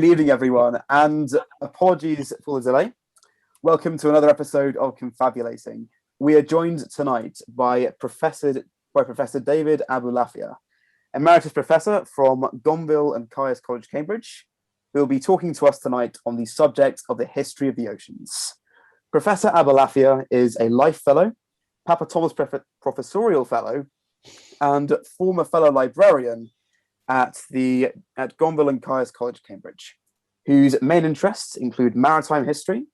good evening, everyone, and apologies for the delay. Welcome to another episode of Confabulating. We are joined tonight by Professor David Abulafia, Emeritus Professor from Gonville and Caius College, Cambridge, who will be talking to us tonight on the subject of the history of the oceans. Professor Abulafia is a Life Fellow, Papathomas Professorial Fellow, and former Fellow Librarian at Gonville and Caius College, Cambridge, whose main interests include maritime history,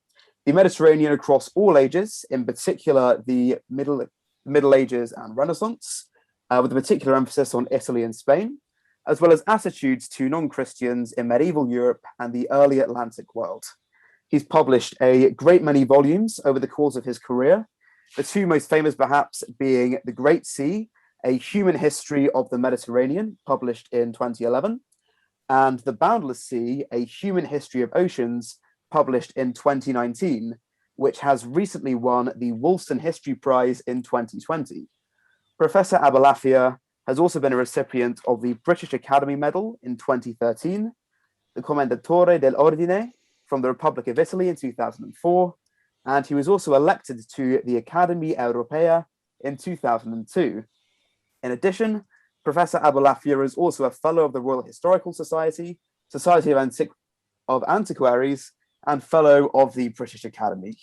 the Mediterranean across all ages, in particular the Middle Ages and Renaissance, with a particular emphasis on Italy and Spain, as well as attitudes to non-Christians in medieval Europe and the early Atlantic world. He's published a great many volumes over the course of his career, the two most famous perhaps being The Great Sea, A Human History of the Mediterranean, published in 2011, and The Boundless Sea, A Human History of Oceans, published in 2019, which has recently won the Wollaston History Prize in 2020. Professor Abulafia has also been a recipient of the British Academy Medal in 2013, the Commendatore dell'Ordine from the Republic of Italy in 2004, and he was also elected to the Academy Europaea in 2002. In addition, Professor Abulafia is also a Fellow of the Royal Historical Society, Society of Antiquaries, and Fellow of the British Academy.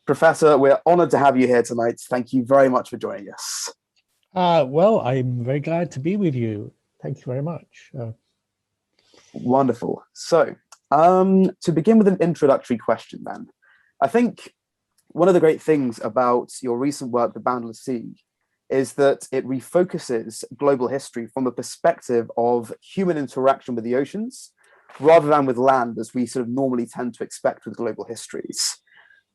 Professor, we're honoured to have you here tonight. Thank you very much for joining us. Well, I'm very glad to be with you. Thank you very much. Wonderful. So, to begin with an introductory question then, I think one of the great things about your recent work, The Boundless Sea, is that it refocuses global history from the perspective of human interaction with the oceans, rather than with land, as we sort of normally tend to expect with global histories.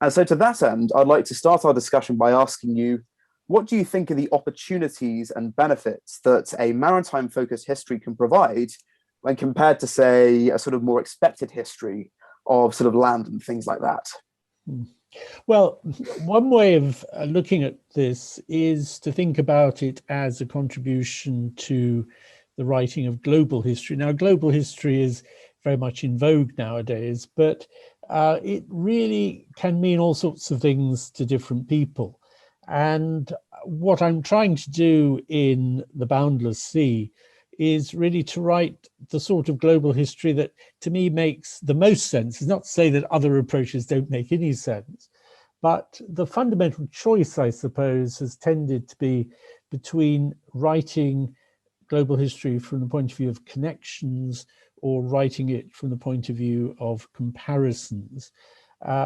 And so to that end, I'd like to start our discussion by asking you, what do you think are the opportunities and benefits that a maritime-focused history can provide when compared to, say, a sort of more expected history of sort of land and things like that? Well, one way of looking at this is to think about it as a contribution to the writing of global history. Now, global history is very much in vogue nowadays, but it really can mean all sorts of things to different people. And what I'm trying to do in The Boundless Sea is really to write the sort of global history that to me makes the most sense. It's not to say that other approaches don't make any sense, but the fundamental choice, I suppose, has tended to be between writing global history from the point of view of connections or writing it from the point of view of comparisons,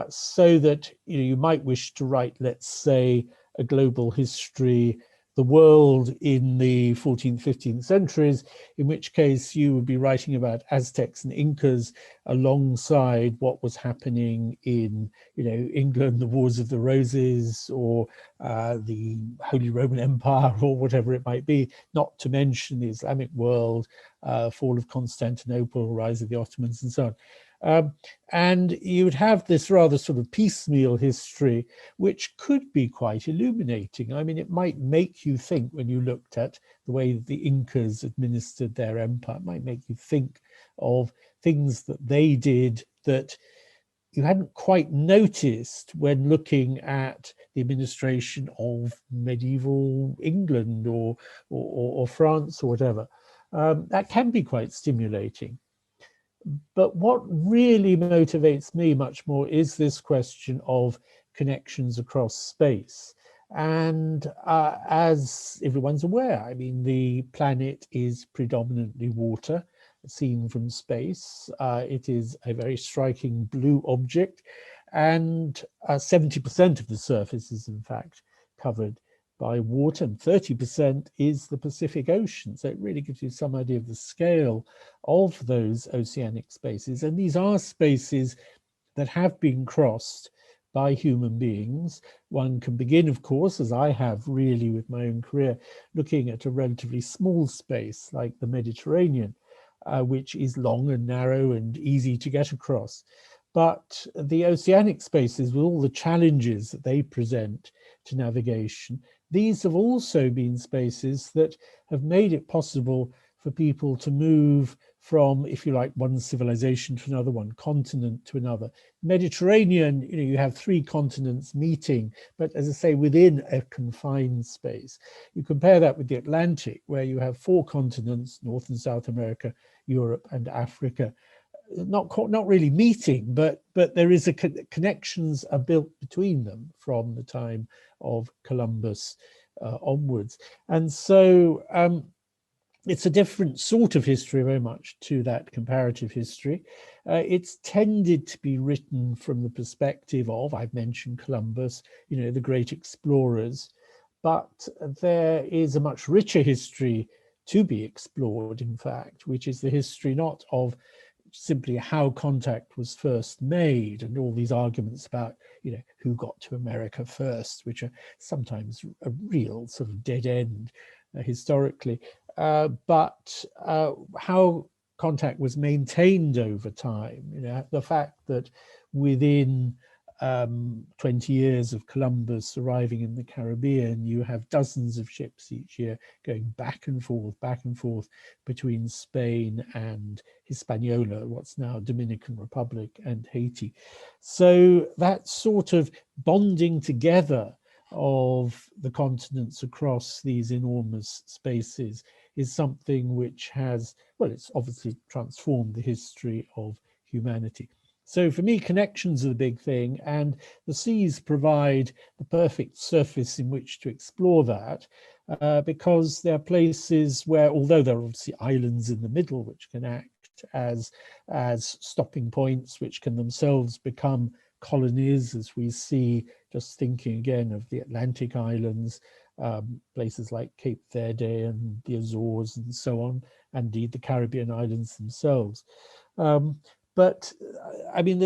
so that you might wish to write, let's say, a global history, the world in the 14th, 15th centuries, in which case you would be writing about Aztecs and Incas alongside what was happening in, England, the Wars of the Roses, or the Holy Roman Empire, or whatever it might be, not to mention the Islamic world, fall of Constantinople, rise of the Ottomans, and so on. And you would have this rather sort of piecemeal history, which could be quite illuminating. I mean, it might make you think, when you looked at the way the Incas administered their empire, it might make you think of things that they did that you hadn't quite noticed when looking at the administration of medieval England or France or whatever. That can be quite stimulating. But what really motivates me much more is this question of connections across space. And as everyone's aware, I mean, the planet is predominantly water, seen from space. It is a very striking blue object, and 70% of the surface is in fact covered by water, and 30% is the Pacific Ocean. So it really gives you some idea of the scale of those oceanic spaces. And these are spaces that have been crossed by human beings. One can begin, of course, as I have really with my own career, looking at a relatively small space like the Mediterranean, which is long and narrow and easy to get across. But the oceanic spaces, with all the challenges that they present to navigation, these have also been spaces that have made it possible for people to move from, if you like, one civilization to another, one continent to another. Mediterranean, you have three continents meeting, but as I say, within a confined space. You compare that with the Atlantic, where you have four continents, North and South America, Europe and Africa, not really meeting, but there is connections are built between them from the time of Columbus onwards. And so it's a different sort of history very much to that comparative history. It's tended to be written from the perspective of, I've mentioned Columbus, the great explorers, but there is a much richer history to be explored, in fact, which is the history not of simply how contact was first made and all these arguments about, who got to America first, which are sometimes a real sort of dead end historically, but how contact was maintained over time. The fact that within 20 years of Columbus arriving in the Caribbean, you have dozens of ships each year going back and forth between Spain and Hispaniola, what's now Dominican Republic and Haiti. So that sort of bonding together of the continents across these enormous spaces is something which has, well, it's obviously transformed the history of humanity. So for me, connections are the big thing, and the seas provide the perfect surface in which to explore that, because they're places where, although there are obviously islands in the middle which can act as stopping points, which can themselves become colonies, as we see, just thinking again of the Atlantic islands, places like Cape Verde and the Azores and so on, and indeed the Caribbean islands themselves. But I mean,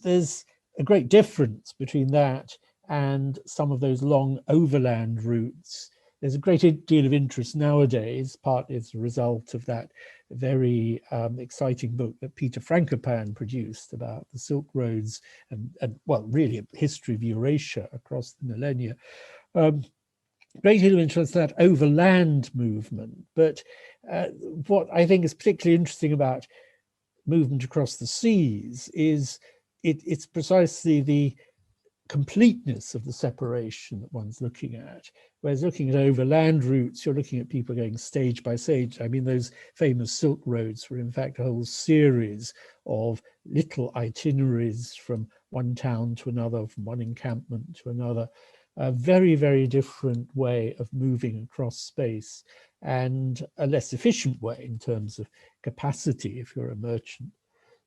there's a great difference between that and some of those long overland routes. There's a great deal of interest nowadays, partly as a result of that very exciting book that Peter Frankopan produced about the Silk Roads and well, really a history of Eurasia across the millennia. Great deal of interest in that overland movement. But what I think is particularly interesting about movement across the seas is it's precisely the completeness of the separation that one's looking at. Whereas looking at overland routes, you're looking at people going stage by stage. I mean, those famous Silk Roads were in fact a whole series of little itineraries from one town to another, from one encampment to another. A very, very different way of moving across space, and a less efficient way in terms of capacity if you're a merchant.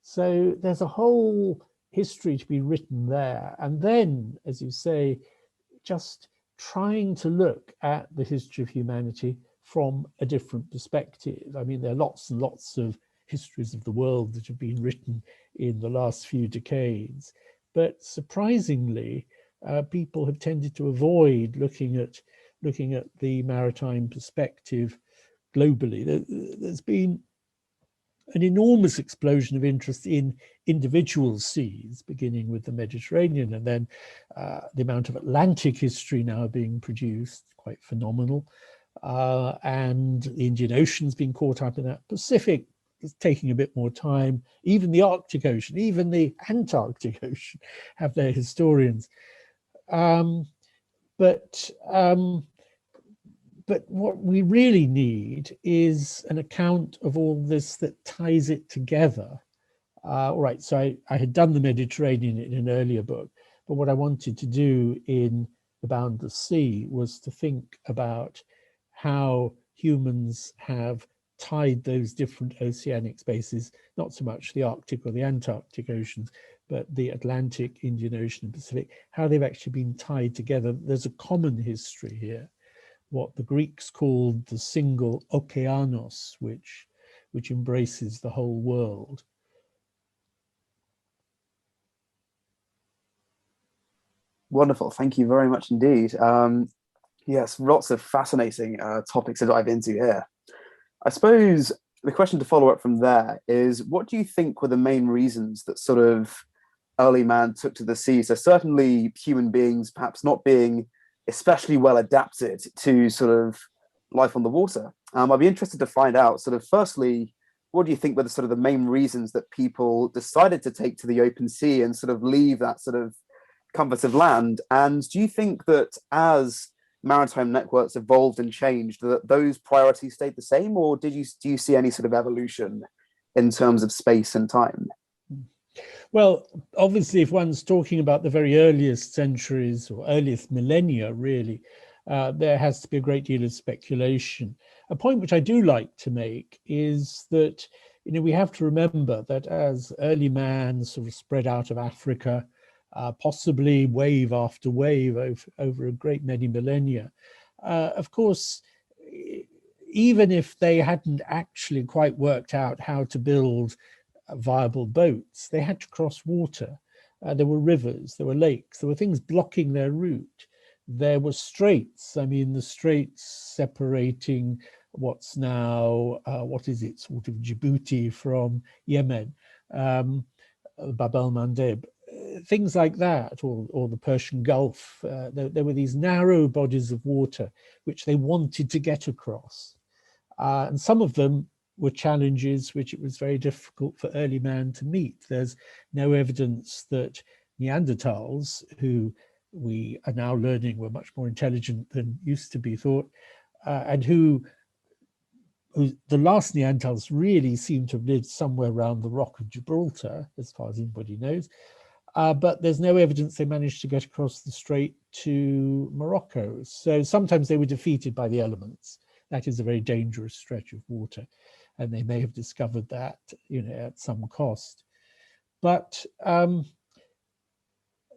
So there's a whole history to be written there. And then, as you say, just trying to look at the history of humanity from a different perspective. I mean, there are lots and lots of histories of the world that have been written in the last few decades, but surprisingly, people have tended to avoid looking at the maritime perspective globally. There's been an enormous explosion of interest in individual seas, beginning with the Mediterranean, and then the amount of Atlantic history now being produced, quite phenomenal. And the Indian Ocean's been caught up in that. Pacific is taking a bit more time. Even the Arctic Ocean, even the Antarctic Ocean have their historians. But what we really need is an account of all this that ties it together. All right, so I had done the Mediterranean in an earlier book, but what I wanted to do in The Boundless Sea was to think about how humans have tied those different oceanic spaces, not so much the Arctic or the Antarctic Oceans, but the Atlantic, Indian Ocean and Pacific, how they've actually been tied together. There's a common history here, what the Greeks called the single okeanos, which embraces the whole world. Wonderful, thank you very much indeed. Yes, lots of fascinating topics to dive into here. I suppose the question to follow up from there is, what do you think were the main reasons that sort of early man took to the sea? So certainly human beings perhaps not being especially well adapted to sort of life on the water. I'd be interested to find out, sort of, firstly, what do you think were the sort of the main reasons that people decided to take to the open sea and sort of leave that sort of comfort of land? And do you think that as maritime networks evolved and changed, that those priorities stayed the same, or do you see any sort of evolution in terms of space and time? Well, obviously, if one's talking about the very earliest centuries or earliest millennia, really, there has to be a great deal of speculation. A point which I do like to make is that, we have to remember that as early man sort of spread out of Africa, possibly wave after wave over a great many millennia, of course, even if they hadn't actually quite worked out how to build viable boats, they had to cross water. There were rivers, there were lakes, there were things blocking their route. There were straits. I mean, the straits separating what's now, what is it, sort of Djibouti from Yemen, Bab el-Mandeb, things like that, or the Persian Gulf. There were these narrow bodies of water which they wanted to get across. And some of them were challenges which it was very difficult for early man to meet. There's no evidence that Neanderthals, who we are now learning were much more intelligent than used to be thought, and who the last Neanderthals really seem to have lived somewhere around the Rock of Gibraltar, as far as anybody knows. But there's no evidence they managed to get across the strait to Morocco. So sometimes they were defeated by the elements. That is a very dangerous stretch of water, and they may have discovered that, at some cost. But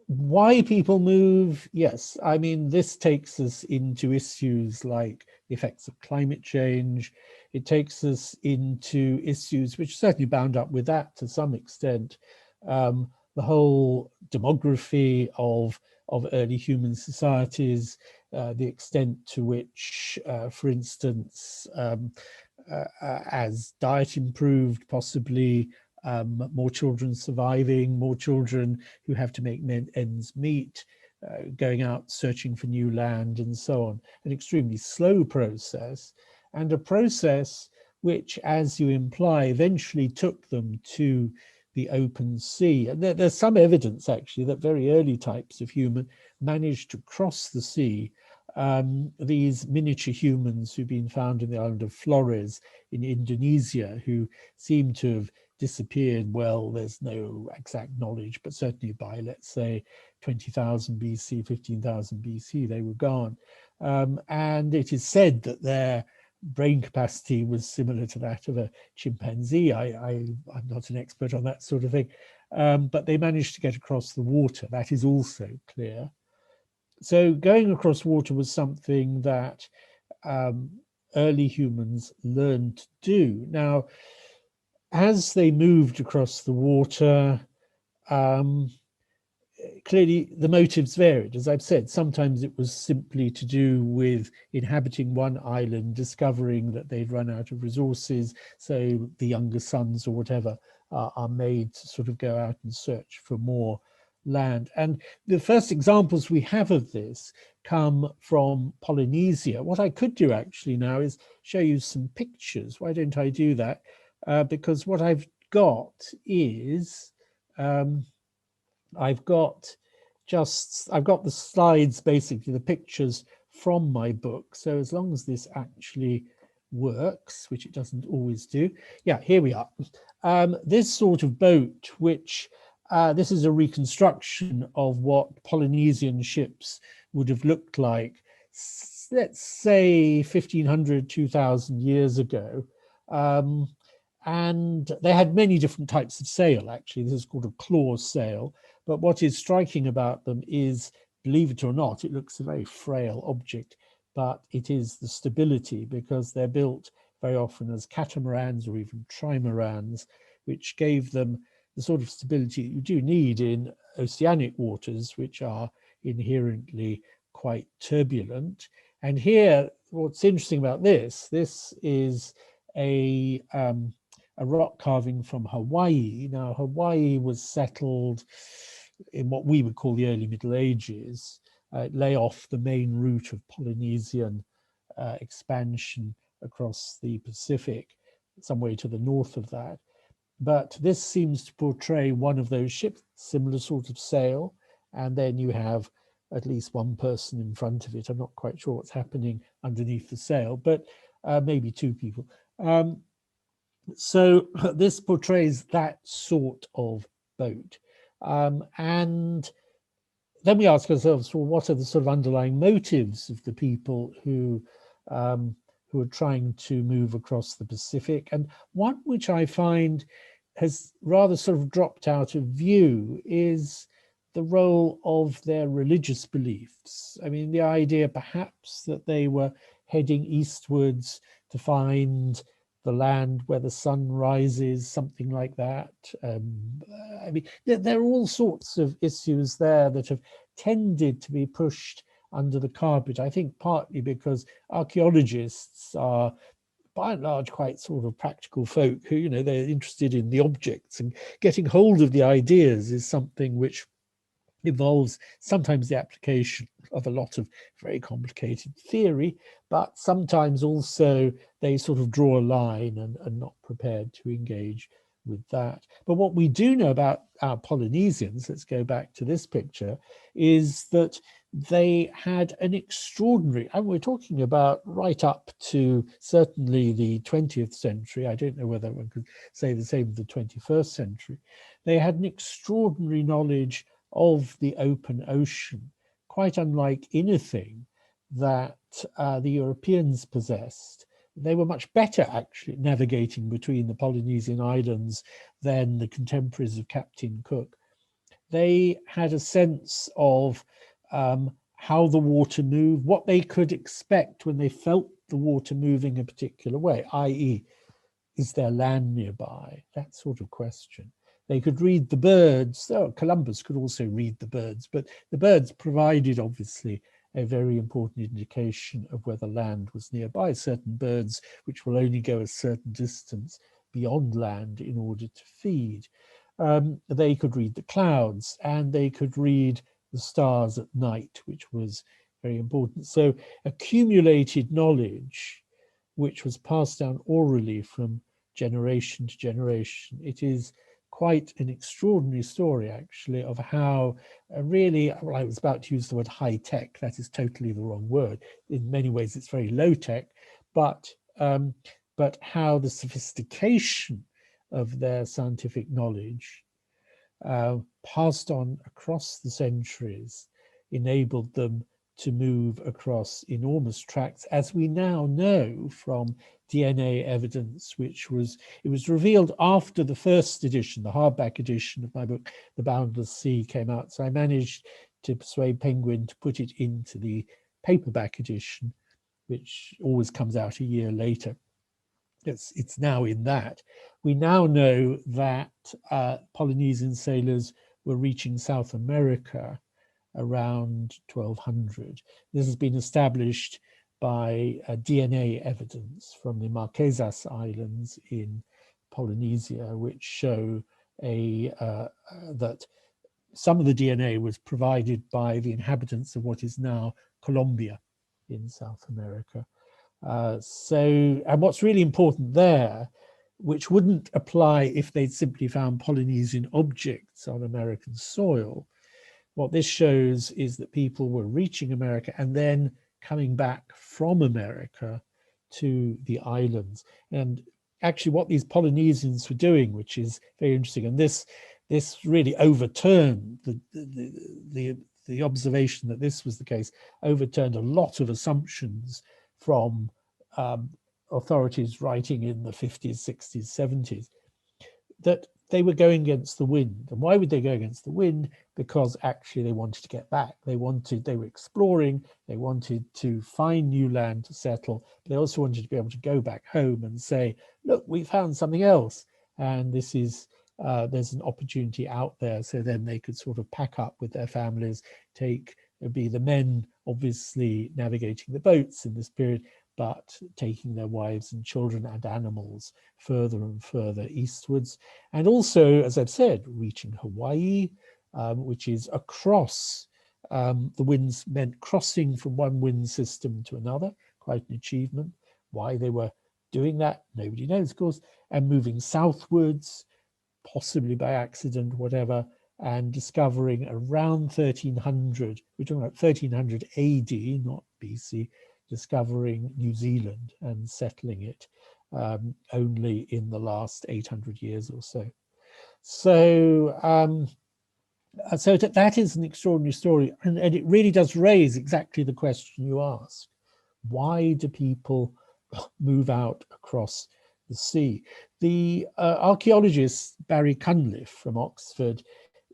why people move? Yes, I mean, this takes us into issues like the effects of climate change. It takes us into issues which are certainly bound up with that to some extent. The whole demography of early human societies, the extent to which, for instance, as diet improved, possibly more children surviving, more children who have to make ends meet, going out searching for new land and so on. An extremely slow process, and a process which, as you imply, eventually took them to the open sea. And there's some evidence actually that very early types of human managed to cross the sea. These miniature humans who've been found in the island of Flores in Indonesia, who seem to have disappeared, well, there's no exact knowledge, but certainly by, let's say, 20,000 BC, 15,000 BC, they were gone. And it is said that their brain capacity was similar to that of a chimpanzee. I'm not an expert on that sort of thing, but they managed to get across the water. That is also clear. So going across water was something that early humans learned to do. Now, as they moved across the water, clearly the motives varied. As I've said, sometimes it was simply to do with inhabiting one island, discovering that they'd run out of resources, so the younger sons or whatever are made to sort of go out and search for more land. And the first examples we have of this come from Polynesia. What I could do actually now is show you some pictures. Why don't I do that? Because what I've got is I've got the slides, basically the pictures from my book. So as long as this actually works, which it doesn't always do. Yeah, here we are. This sort of boat, which this is a reconstruction of what Polynesian ships would have looked like, let's say 1500, 2000 years ago. And they had many different types of sail, actually. This is called a claw sail. But what is striking about them is, believe it or not, it looks a very frail object, but it is the stability, because they're built very often as catamarans or even trimarans, which gave them the sort of stability you do need in oceanic waters, which are inherently quite turbulent. And here, what's interesting about this is a rock carving from Hawaii. Now, Hawaii was settled in what we would call the early Middle Ages. It lay off the main route of Polynesian expansion across the Pacific. some way to the north of that. But this seems to portray one of those ships, similar sort of sail, and then you have at least one person in front of it. I'm not quite sure what's happening underneath the sail, but maybe two people. So this portrays that sort of boat. And then we ask ourselves, well, what are the sort of underlying motives of the people who are trying to move across the Pacific? And one which I find has rather sort of dropped out of view is the role of their religious beliefs. I mean, the idea perhaps that they were heading eastwards to find the land where the sun rises, something like that. I mean, there are all sorts of issues there that have tended to be pushed under the carpet, I think partly because archaeologists are by and large quite sort of practical folk who, you know, they're interested in the objects, and getting hold of the ideas is something which involves sometimes the application of a lot of very complicated theory, but sometimes also they sort of draw a line and are not prepared to engage with that. But what we do know about our Polynesians, let's go back to this picture, is that they had an extraordinary, and we're talking about right up to certainly the 20th century, I don't know whether one could say the same of the 21st century, they had an extraordinary knowledge of the open ocean, quite unlike anything that the Europeans possessed. They were much better actually at navigating between the Polynesian islands than the contemporaries of Captain Cook. They had a sense of how the water moved, what they could expect when they felt the water moving a particular way, i.e., is there land nearby? That sort of question. They could read the birds. Oh, Columbus could also read the birds, but the birds provided obviously a very important indication of whether land was nearby. Certain birds which will only go a certain distance beyond land in order to feed. They could read the clouds, and they could read the stars at night, which was very important. So accumulated knowledge, which was passed down orally from generation to generation. It is quite an extraordinary story, actually, of how really, well, I was about to use the word high tech. That is totally the wrong word. In many ways, it's very low tech, but how the sophistication of their scientific knowledge passed on across the centuries enabled them to move across enormous tracts, as we now know from DNA evidence, it was revealed after the first edition, the hardback edition of my book, The Boundless Sea, came out. So I managed to persuade Penguin to put it into the paperback edition, which always comes out a year later. It's now in that. We now know that Polynesian sailors were reaching South America around 1200. This has been established by DNA evidence from the Marquesas Islands in Polynesia, which show that some of the DNA was provided by the inhabitants of what is now Colombia in South America. And what's really important there, which wouldn't apply if they'd simply found Polynesian objects on American soil, what this shows is that people were reaching America and then coming back from America to the islands. And actually what these Polynesians were doing, which is very interesting, and this really overturned the observation that this was the case, overturned a lot of assumptions from authorities writing in the 50s, 60s, 70s, that they were going against the wind. And why would they go against the wind? Because actually they wanted to get back. They were exploring, they wanted to find new land to settle, but they also wanted to be able to go back home and say, look, we found something else. And this is, there's an opportunity out there. So then they could sort of pack up with their families, be the men obviously navigating the boats in this period, but taking their wives and children and animals further and further eastwards. And also, as I've said, reaching Hawaii, which is across the winds, meant crossing from one wind system to another, quite an achievement. Why they were doing that? Nobody knows, of course, and moving southwards, possibly by accident, whatever, and discovering around 1300, we're talking about 1300 AD, not BC, discovering New Zealand and settling it only in the last 800 years or so. So, that is an extraordinary story, and it really does raise exactly the question you asked. Why do people move out across the sea? The archaeologist Barry Cunliffe from Oxford,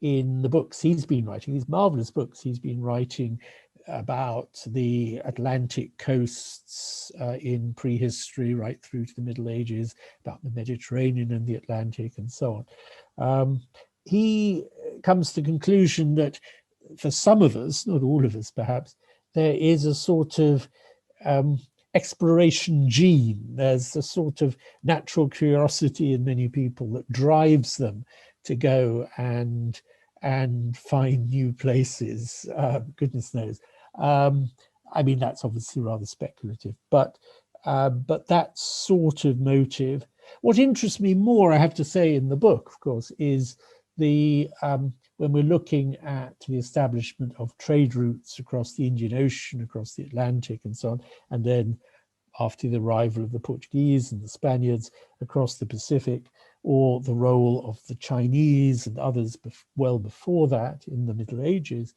in the books he's been writing, these marvelous books he's been writing about the Atlantic coasts in prehistory right through to the Middle Ages, about the Mediterranean and the Atlantic and so on. He comes to the conclusion that for some of us, not all of us perhaps, there is a sort of exploration gene. There's a sort of natural curiosity in many people that drives them to go and find new places. Goodness knows. I mean, that's obviously rather speculative, but that sort of motive. What interests me more, I have to say, in the book, of course, is the when we're looking at the establishment of trade routes across the Indian Ocean, across the Atlantic and so on, and then after the arrival of the Portuguese and the Spaniards across the Pacific, or the role of the Chinese and others well before that in the Middle Ages,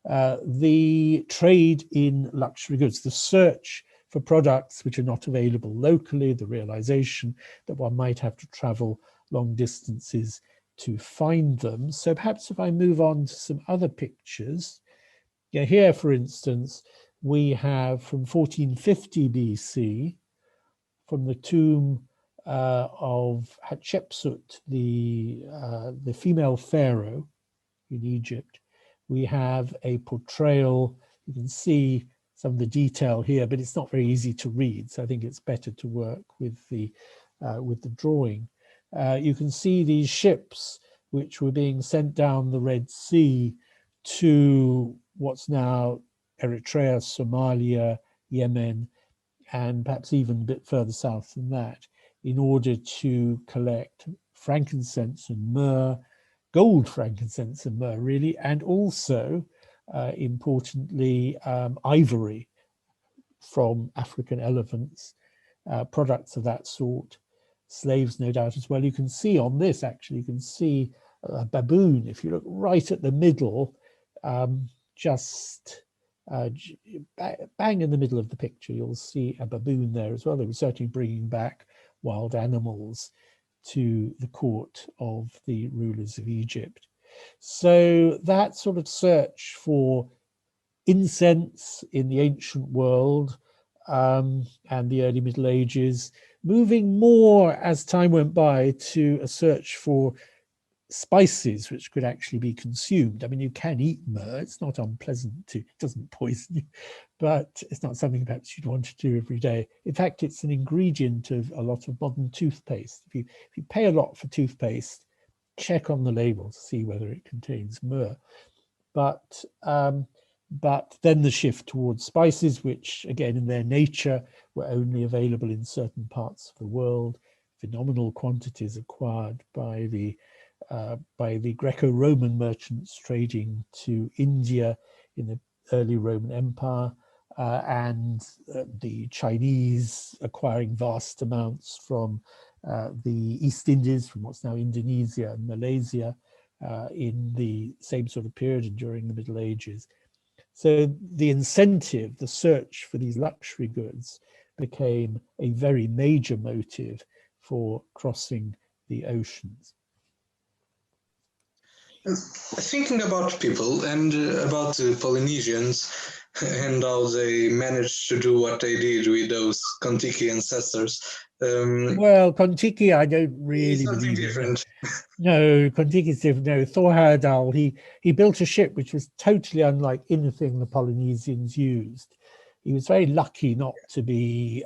the trade in luxury goods, the search for products which are not available locally, the realization that one might have to travel long distances to find them. So perhaps if I move on to some other pictures, here, for instance, we have from 1450 BC, from the tomb of Hatshepsut, the female pharaoh in Egypt, we have a portrayal. You can see some of the detail here, but it's not very easy to read, so I think it's better to work with the drawing. You can see these ships which were being sent down the Red Sea to what's now Eritrea, Somalia, Yemen, and perhaps even a bit further south than that, in order to collect frankincense and myrrh, gold, frankincense and myrrh really, and also, importantly, ivory from African elephants, products of that sort, slaves no doubt as well. You can see on this, actually, you can see a baboon. If you look right at the middle, just bang in the middle of the picture, you'll see a baboon there as well. They were certainly bringing back wild animals to the court of the rulers of Egypt. So that sort of search for incense in the ancient world and the early Middle Ages, moving more as time went by to a search for spices which could actually be consumed. I mean, you can eat myrrh, it's not unpleasant to, it doesn't poison you, but it's not something perhaps you'd want to do every day. In fact, it's an ingredient of a lot of modern toothpaste. If you pay a lot for toothpaste, check on the label to see whether it contains myrrh. But then the shift towards spices, which again in their nature were only available in certain parts of the world, phenomenal quantities acquired by the Greco-Roman merchants trading to India in the early Roman Empire, and the Chinese acquiring vast amounts from the East Indies, from what's now Indonesia and Malaysia, in the same sort of period and during the Middle Ages. So the incentive, the search for these luxury goods, became a very major motive for crossing the oceans. Thinking about people and about the Polynesians and how they managed to do what they did with those Kontiki ancestors. Well, Kontiki, I don't really something believe different. No, Kontiki is different. No, Thor Heyerdahl, he built a ship which was totally unlike anything the Polynesians used. He was very lucky not to be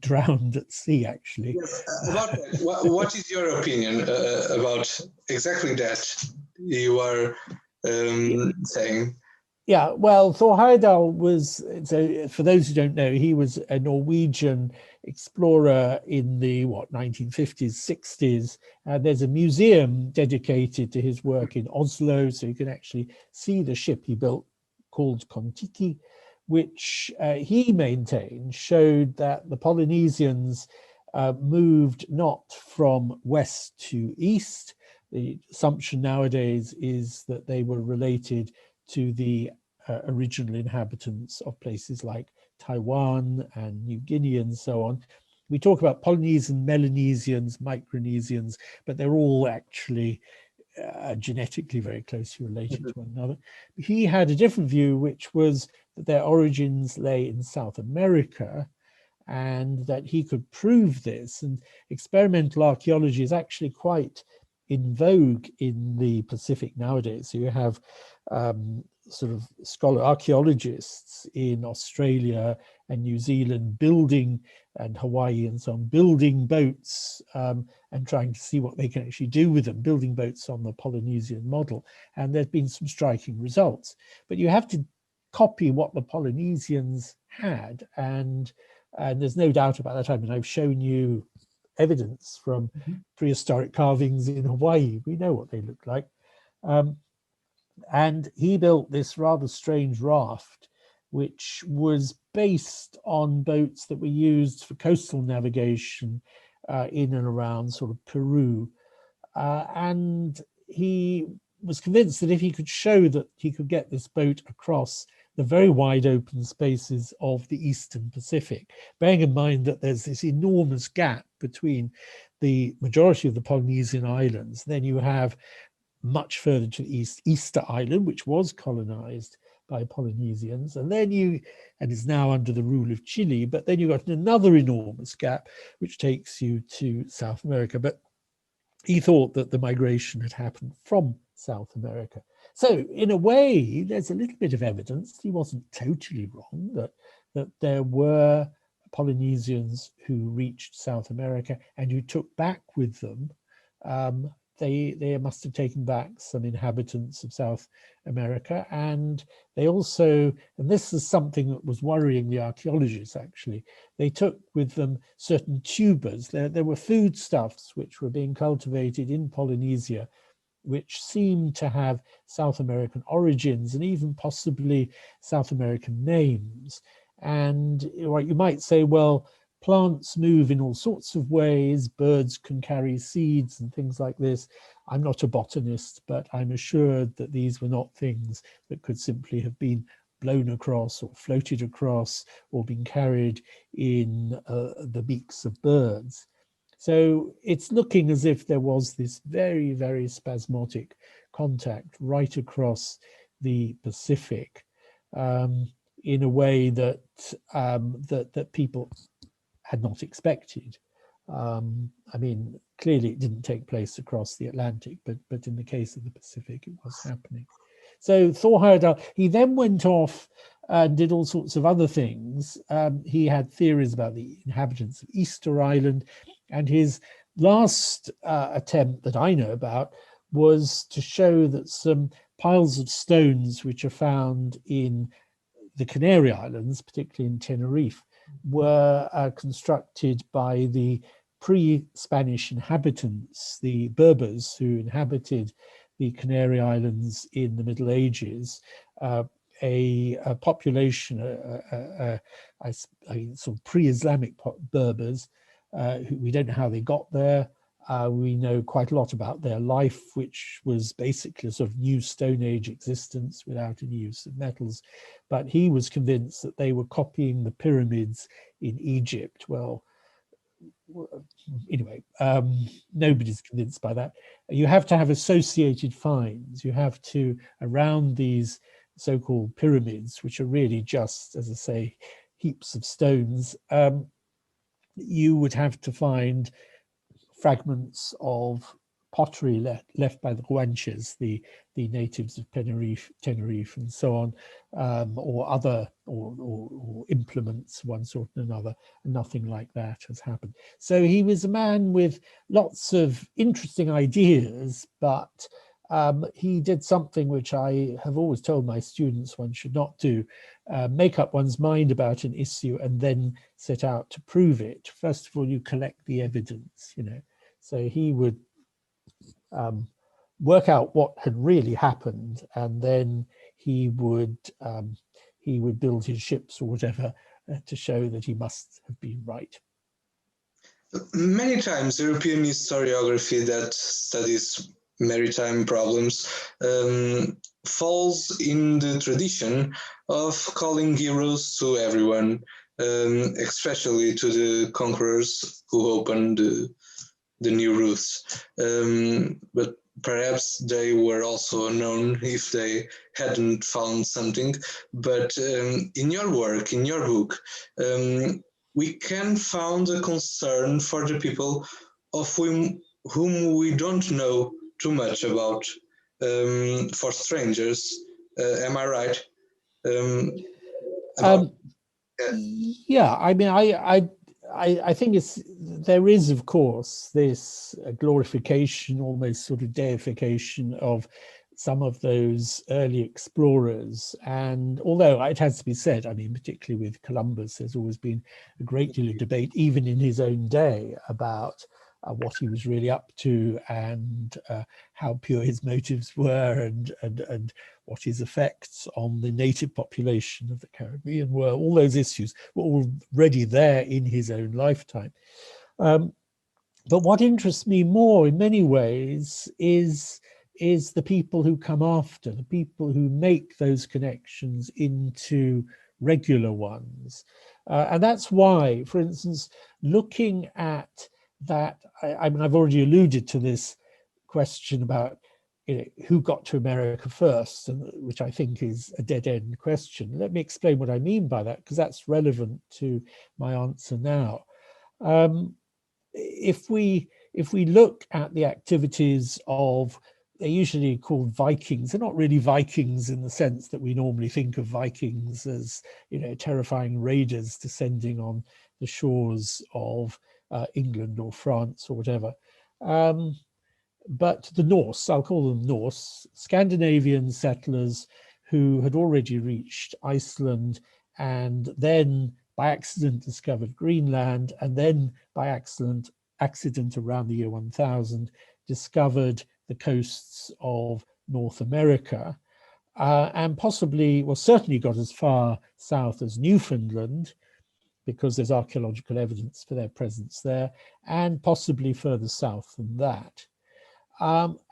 drowned at sea, actually. Yes, about that. What is your opinion about exactly that you are saying? Yeah, well, Thor Heyerdahl was, so for those who don't know, he was a Norwegian explorer in the, 1950s, 60s. There's a museum dedicated to his work in Oslo, so you can actually see the ship he built called Kon-Tiki, which he maintained showed that the Polynesians moved not from west to east. The assumption nowadays is that they were related to the original inhabitants of places like Taiwan and New Guinea and so on. We talk about Polynesian, Melanesians, Micronesians, but they're all actually genetically very closely related to one another. He had a different view, which was that their origins lay in South America, and that he could prove this. And experimental archaeology is actually quite in vogue in the Pacific nowadays. So you have sort of scholar archaeologists in Australia and New Zealand building, and Hawaii and so on, building boats and trying to see what they can actually do with them, building boats on the Polynesian model. And there's been some striking results. But you have to copy what the Polynesians had, and there's no doubt about that. I mean, I've shown you evidence from prehistoric carvings in Hawaii. We know what they look like. And he built this rather strange raft, which was based on boats that were used for coastal navigation in and around sort of Peru. And he was convinced that if he could show that he could get this boat across the very wide open spaces of the Eastern Pacific, bearing in mind that there's this enormous gap between the majority of the Polynesian islands. Then you have much further to the east, Easter Island, which was colonized by Polynesians, and is now under the rule of Chile, but then you've got another enormous gap, which takes you to South America. But he thought that the migration had happened from South America. So in a way, there's a little bit of evidence. He wasn't totally wrong that there were Polynesians who reached South America and who took back with them. They must have taken back some inhabitants of South America, and they also, and this is something that was worrying the archaeologists actually, they took with them certain tubers. There were foodstuffs which were being cultivated in Polynesia, which seemed to have South American origins and even possibly South American names. And you might say, well, plants move in all sorts of ways. Birds can carry seeds and things like this. I'm not a botanist, but I'm assured that these were not things that could simply have been blown across or floated across or been carried in the beaks of birds. So it's looking as if there was this very, very spasmodic contact right across the Pacific in a way that that people had not expected. I mean, clearly it didn't take place across the Atlantic, but in the case of the Pacific, it was happening. So Thor Heyerdahl, he then went off and did all sorts of other things. He had theories about the inhabitants of Easter Island, and his last attempt that I know about was to show that some piles of stones which are found in the Canary Islands, particularly in Tenerife, were constructed by the pre-Spanish inhabitants, the Berbers who inhabited the Canary Islands in the Middle Ages, a population, sort of pre-Islamic Berbers, who we don't know how they got there. We know quite a lot about their life, which was basically a sort of new Stone Age existence without any use of metals. But he was convinced that they were copying the pyramids in Egypt. Well, anyway, nobody's convinced by that. You have to have associated finds. You have to, around these so-called pyramids, which are really just, as I say, heaps of stones, you would have to find fragments of pottery left by the Guanches, the natives of Tenerife and so on, or other or implements, one sort and another, and nothing like that has happened. So he was a man with lots of interesting ideas, but he did something which I have always told my students one should not do, make up one's mind about an issue and then set out to prove it. First of all, you collect the evidence, you know. So he would work out what had really happened, and then he would build his ships or whatever to show that he must have been right. Many times European historiography that studies maritime problems falls in the tradition of calling heroes to everyone, especially to the conquerors who opened the new routes. But perhaps they were also unknown if they hadn't found something. But in your work, in your book, we can find a concern for the people of whom we don't know too much about, for strangers. Am I right? Yeah, I mean, I think there is, of course, this glorification, almost sort of deification of some of those early explorers. And although it has to be said, I mean, particularly with Columbus, there's always been a great deal of debate, even in his own day, about what he was really up to and how pure his motives were and what his effects on the native population of the Caribbean were. All those issues were already there in his own lifetime. But what interests me more in many ways is the people who come after, the people who make those connections into regular ones. And that's why, for instance, looking at that, I mean, I've already alluded to this question about, you know, who got to America first, and which I think is a dead-end question. Let me explain what I mean by that, because that's relevant to my answer now. If we look at the activities of, they're usually called Vikings. They're not really Vikings in the sense that we normally think of Vikings as, you know, terrifying raiders descending on the shores of England or France or whatever. But the Norse, I'll call them Norse, Scandinavian settlers who had already reached Iceland and then by accident discovered Greenland, and then by accident around the year 1000 discovered the coasts of North America, and possibly, well, certainly got as far south as Newfoundland, because there's archaeological evidence for their presence there, and possibly further south than that.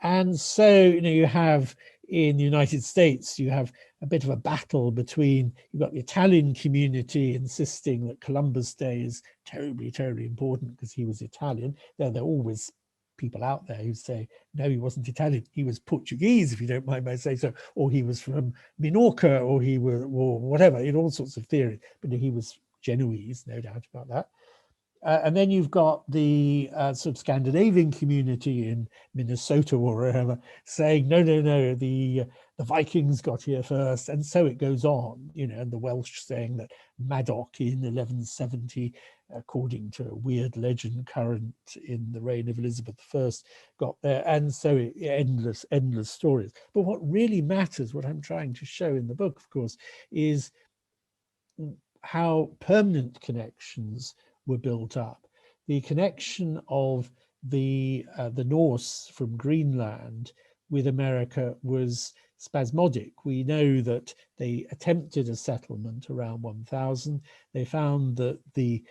And so, you know, you have in the United States, you have a bit of a battle between, you've got the Italian community insisting that Columbus Day is terribly, terribly important because he was Italian. There are always people out there who say, no, he wasn't Italian, he was Portuguese, if you don't mind my saying so, or he was from Minorca, or he was, or whatever, in all sorts of theories, but he was Genoese, no doubt about that. And then you've got the sort of Scandinavian community in Minnesota or wherever saying, no, the Vikings got here first. And so it goes on, you know, and the Welsh saying that Madoc in 1170, according to a weird legend current in the reign of Elizabeth I, got there. And so endless stories. But what really matters, what I'm trying to show in the book, of course, is how permanent connections were built up. The connection of the Norse from Greenland with America was spasmodic. We know that they attempted a settlement around 1000. They found that the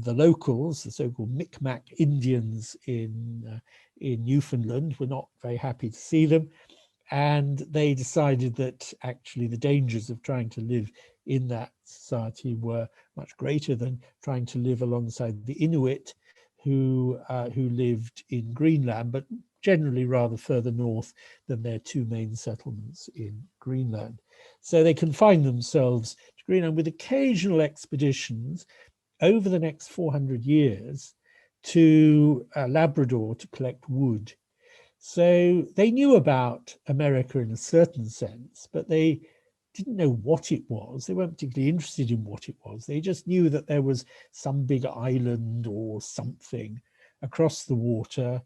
locals, the so-called Micmac Indians in Newfoundland, were not very happy to see them, and they decided that actually the dangers of trying to live in that society were much greater than trying to live alongside the Inuit who lived in Greenland, but generally rather further north than their two main settlements in Greenland. So they confined themselves to Greenland with occasional expeditions over the next 400 years to Labrador to collect wood. So they knew about America in a certain sense, but they didn't know what it was. They weren't particularly interested in what it was. They just knew that there was some big island or something across the water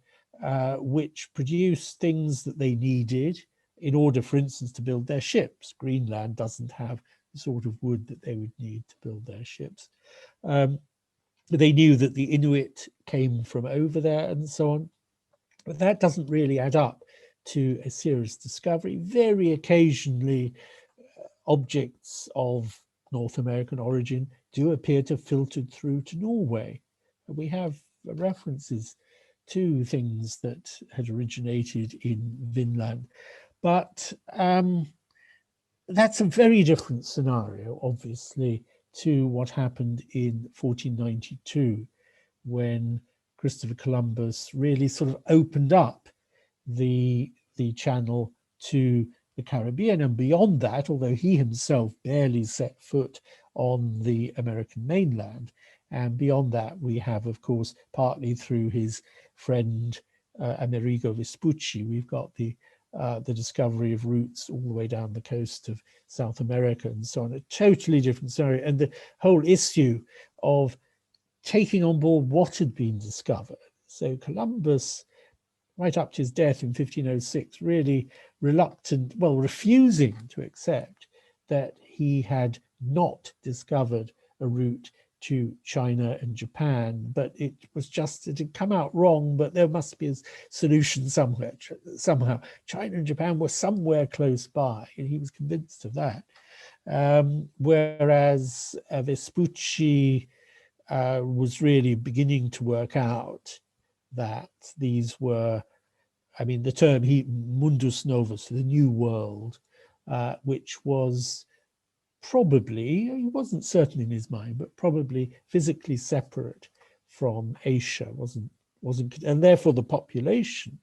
which produced things that they needed in order, for instance, to build their ships. Greenland doesn't have the sort of wood that they would need to build their ships. They knew that the Inuit came from over there and so on, but that doesn't really add up to a serious discovery. Very occasionally, objects of North American origin do appear to have filtered through to Norway. We have references to things that had originated in Vinland, but that's a very different scenario, obviously, to what happened in 1492, when Christopher Columbus really sort of opened up the channel to the Caribbean, and beyond that, although he himself barely set foot on the American mainland. And beyond that, we have, of course, partly through his friend Amerigo Vespucci, we've got the discovery of routes all the way down the coast of South America and so on, a totally different scenario. And the whole issue of taking on board what had been discovered. So Columbus, right up to his death in 1506, really reluctant, well, refusing to accept that he had not discovered a route to China and Japan, but it was just, it had come out wrong, but there must be a solution somewhere. Somehow China and Japan were somewhere close by, and he was convinced of that. Whereas Vespucci was really beginning to work out that these were, I mean, the term mundus novus, the new world, which was probably, he wasn't certain in his mind, but probably physically separate from Asia, wasn't, and therefore the population,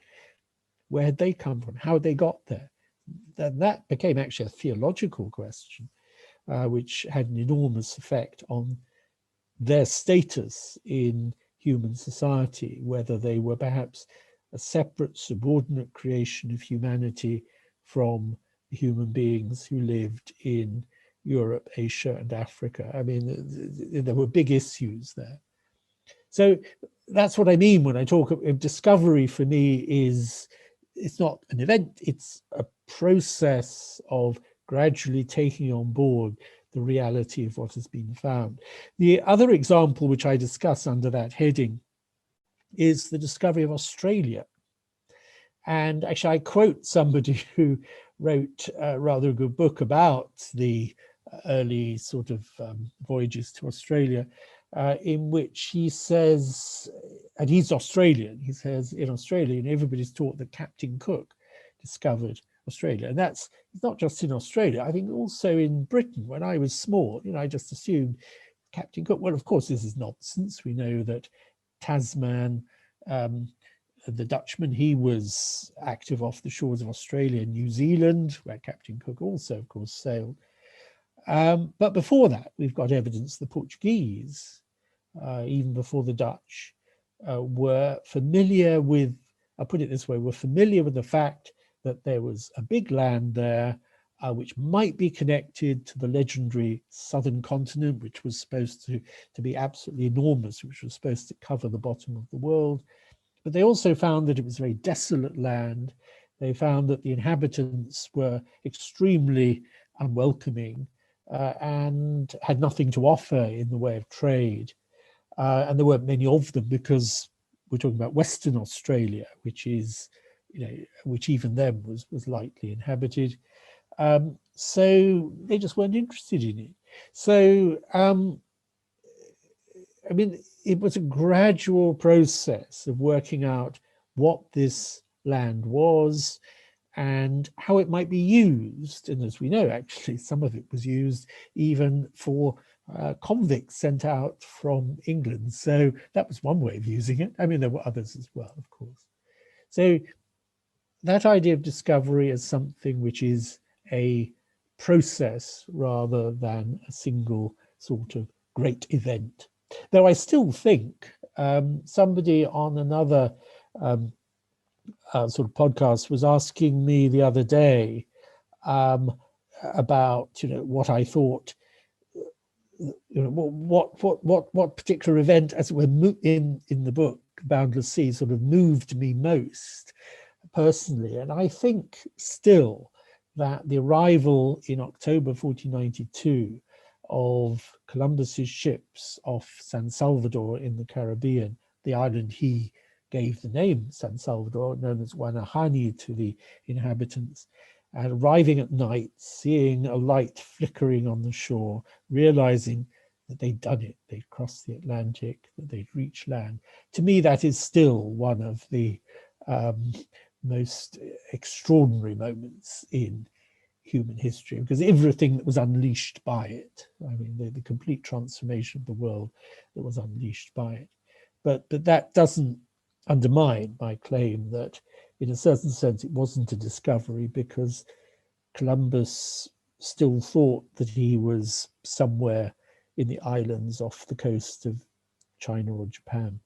where had they come from? How had they got there? That became actually a theological question, which had an enormous effect on their status in human society, whether they were perhaps a separate subordinate creation of humanity from the human beings who lived in Europe, Asia, and Africa. I mean, there were big issues there. So that's what I mean when I talk of discovery. For me, is it's not an event, it's a process of gradually taking on board the reality of what has been found. The other example which I discuss under that heading is the discovery of Australia. And actually I quote somebody who wrote rather a good book about the early sort of voyages to Australia, in which he says, and he's Australian, he says in Australia, and everybody's taught that Captain Cook discovered Australia. And that's not just in Australia, I think also in Britain. When I was small, you know, I just assumed Captain Cook. Well, of course, this is nonsense. We know that Tasman, the Dutchman, he was active off the shores of Australia and New Zealand, where Captain Cook also, of course, sailed. But before that, we've got evidence the Portuguese, even before the Dutch, were familiar with, I'll put it this way, were familiar with the fact that there was a big land there, which might be connected to the legendary southern continent, which was supposed to be absolutely enormous, which was supposed to cover the bottom of the world. But they also found that it was very desolate land. They found that the inhabitants were extremely unwelcoming and had nothing to offer in the way of trade. And there weren't many of them because we're talking about Western Australia, which is, you know, which even then was lightly inhabited. So they just weren't interested in it. So, I mean, it was a gradual process of working out what this land was and how it might be used. And as we know, actually, some of it was used even for convicts sent out from England. So that was one way of using it. I mean, there were others as well, of course. So that idea of discovery is something which is a process rather than a single sort of great event. Though I still think somebody on another sort of podcast was asking me the other day about, you know, what I thought what particular event, as it were, in the book Boundless Sea, sort of moved me most personally. And I think still that the arrival in October 1492 of Columbus's ships off San Salvador in the Caribbean, the island he gave the name San Salvador, known as Guanahani to the inhabitants, and arriving at night, seeing a light flickering on the shore, realizing that they'd done it, they'd crossed the Atlantic, that they'd reached land. To me, that is still one of the most extraordinary moments in human history, because everything that was unleashed by it, I mean, the complete transformation of the world that was unleashed by it. But that doesn't undermine my claim that in a certain sense it wasn't a discovery, because Columbus still thought that he was somewhere in the islands off the coast of China or Japan.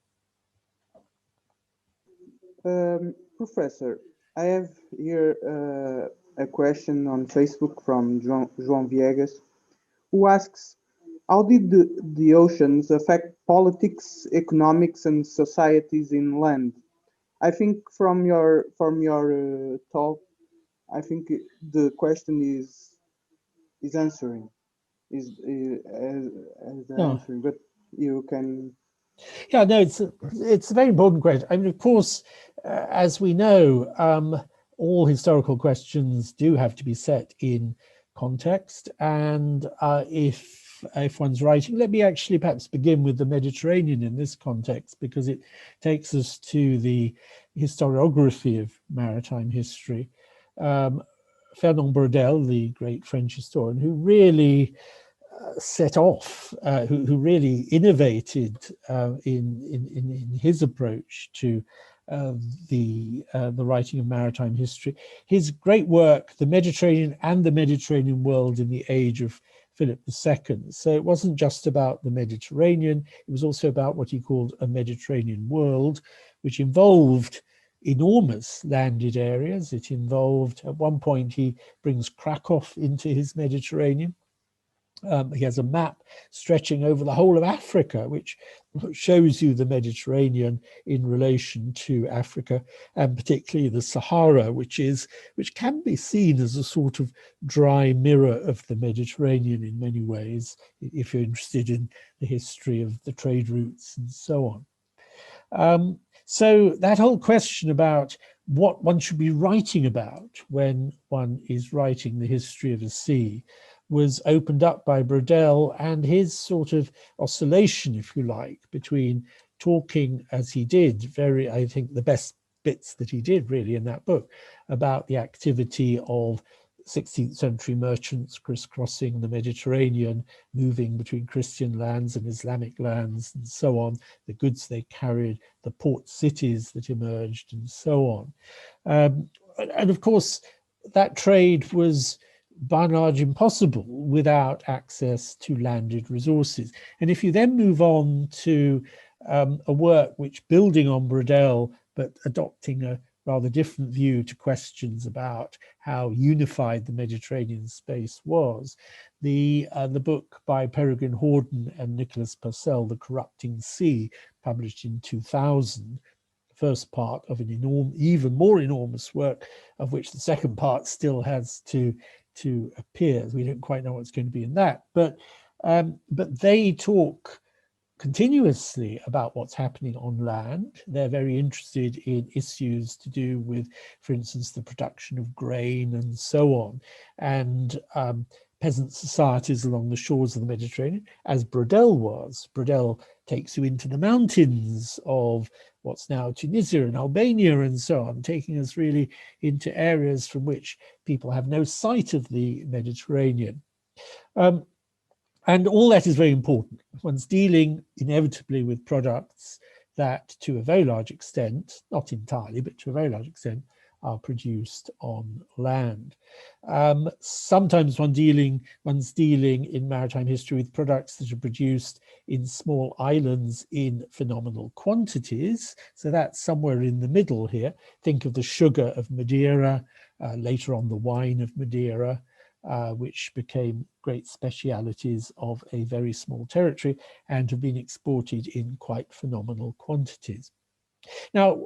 Professor, I have here a question on Facebook from João Viegas, who asks, how did the oceans affect politics, economics, and societies inland? I think from your talk, I think the question is answering, answering, but you can. Yeah, no, it's a very important question. I mean, of course, as we know, all historical questions do have to be set in context. And if one's writing, let me actually perhaps begin with the Mediterranean in this context, because it takes us to the historiography of maritime history. Fernand Braudel, the great French historian, who really set off, who really innovated in his approach to the writing of maritime history. His great work, The Mediterranean and the Mediterranean World in the Age of Philip II. So it wasn't just about the Mediterranean, it was also about what he called a Mediterranean world, which involved enormous landed areas. It involved, at one point, he brings Krakow into his Mediterranean. He has a map stretching over the whole of Africa, which shows you the Mediterranean in relation to Africa, and particularly the Sahara, which can be seen as a sort of dry mirror of the Mediterranean in many ways, if you're interested in the history of the trade routes and so on. So that whole question about what one should be writing about when one is writing the history of a sea was opened up by Braudel and his sort of oscillation, if you like, between talking as he did, I think the best bits that he did really in that book, about the activity of 16th century merchants crisscrossing the Mediterranean, moving between Christian lands and Islamic lands and so on, the goods they carried, the port cities that emerged and so on. And of course, that trade was by and large impossible without access to landed resources. And if you then move on to a work which, building on Braudel, but adopting a rather different view to questions about how unified the Mediterranean space was, the book by Peregrine Horden and Nicholas Purcell, The Corrupting Sea, published in 2000, first part of an even more enormous work, of which the second part still has to appear. We don't quite know what's going to be in that, but they talk continuously about what's happening on land. They're very interested in issues to do with, for instance, the production of grain and so on, and peasant societies along the shores of the Mediterranean, as Braudel was. Braudel takes you into the mountains of what's now Tunisia and Albania and so on, taking us really into areas from which people have no sight of the Mediterranean. And all that is very important. One's dealing inevitably with products that, to a very large extent, not entirely, but to a very large extent, are produced on land. Sometimes one's dealing in maritime history with products that are produced in small islands in phenomenal quantities. So that's somewhere in the middle here. Think of the sugar of Madeira, later on the wine of Madeira. which became great specialities of a very small territory and have been exported in quite phenomenal quantities. Now,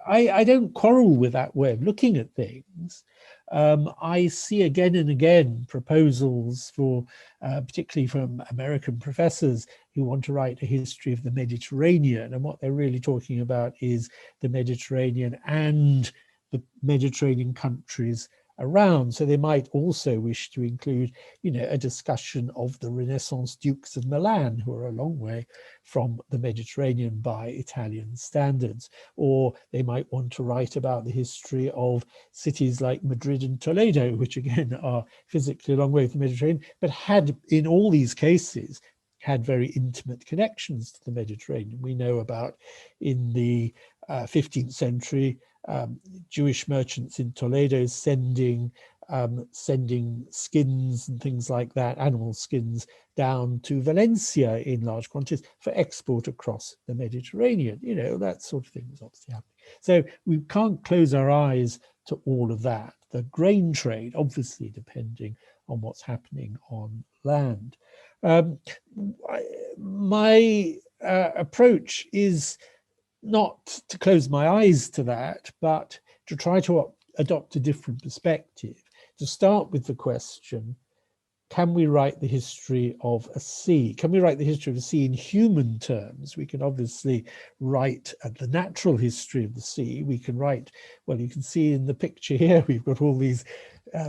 I don't quarrel with that way of looking at things. I see again and again proposals for, particularly from American professors who want to write a history of the Mediterranean. And what they're really talking about is the Mediterranean and the Mediterranean countries around. So they might also wish to include, a discussion of the Renaissance dukes of Milan, who are a long way from the Mediterranean by Italian standards. Or they might want to write about the history of cities like Madrid and Toledo, which again are physically a long way from the Mediterranean, but had, in all these cases, had very intimate connections to the Mediterranean. We know about, in the 15th century, Jewish merchants in Toledo sending skins and things like that, animal skins, down to Valencia in large quantities for export across the Mediterranean. That sort of thing is obviously happening. So we can't close our eyes to all of that. The grain trade, obviously, depending on what's happening on land. My approach is not to close my eyes to that, but to try to adopt a different perspective, to start with the question, can we write the history of a sea? Can we write the history of a sea in human terms? We can obviously write the natural history of the sea. We can write, well, you can see in the picture here, we've got all these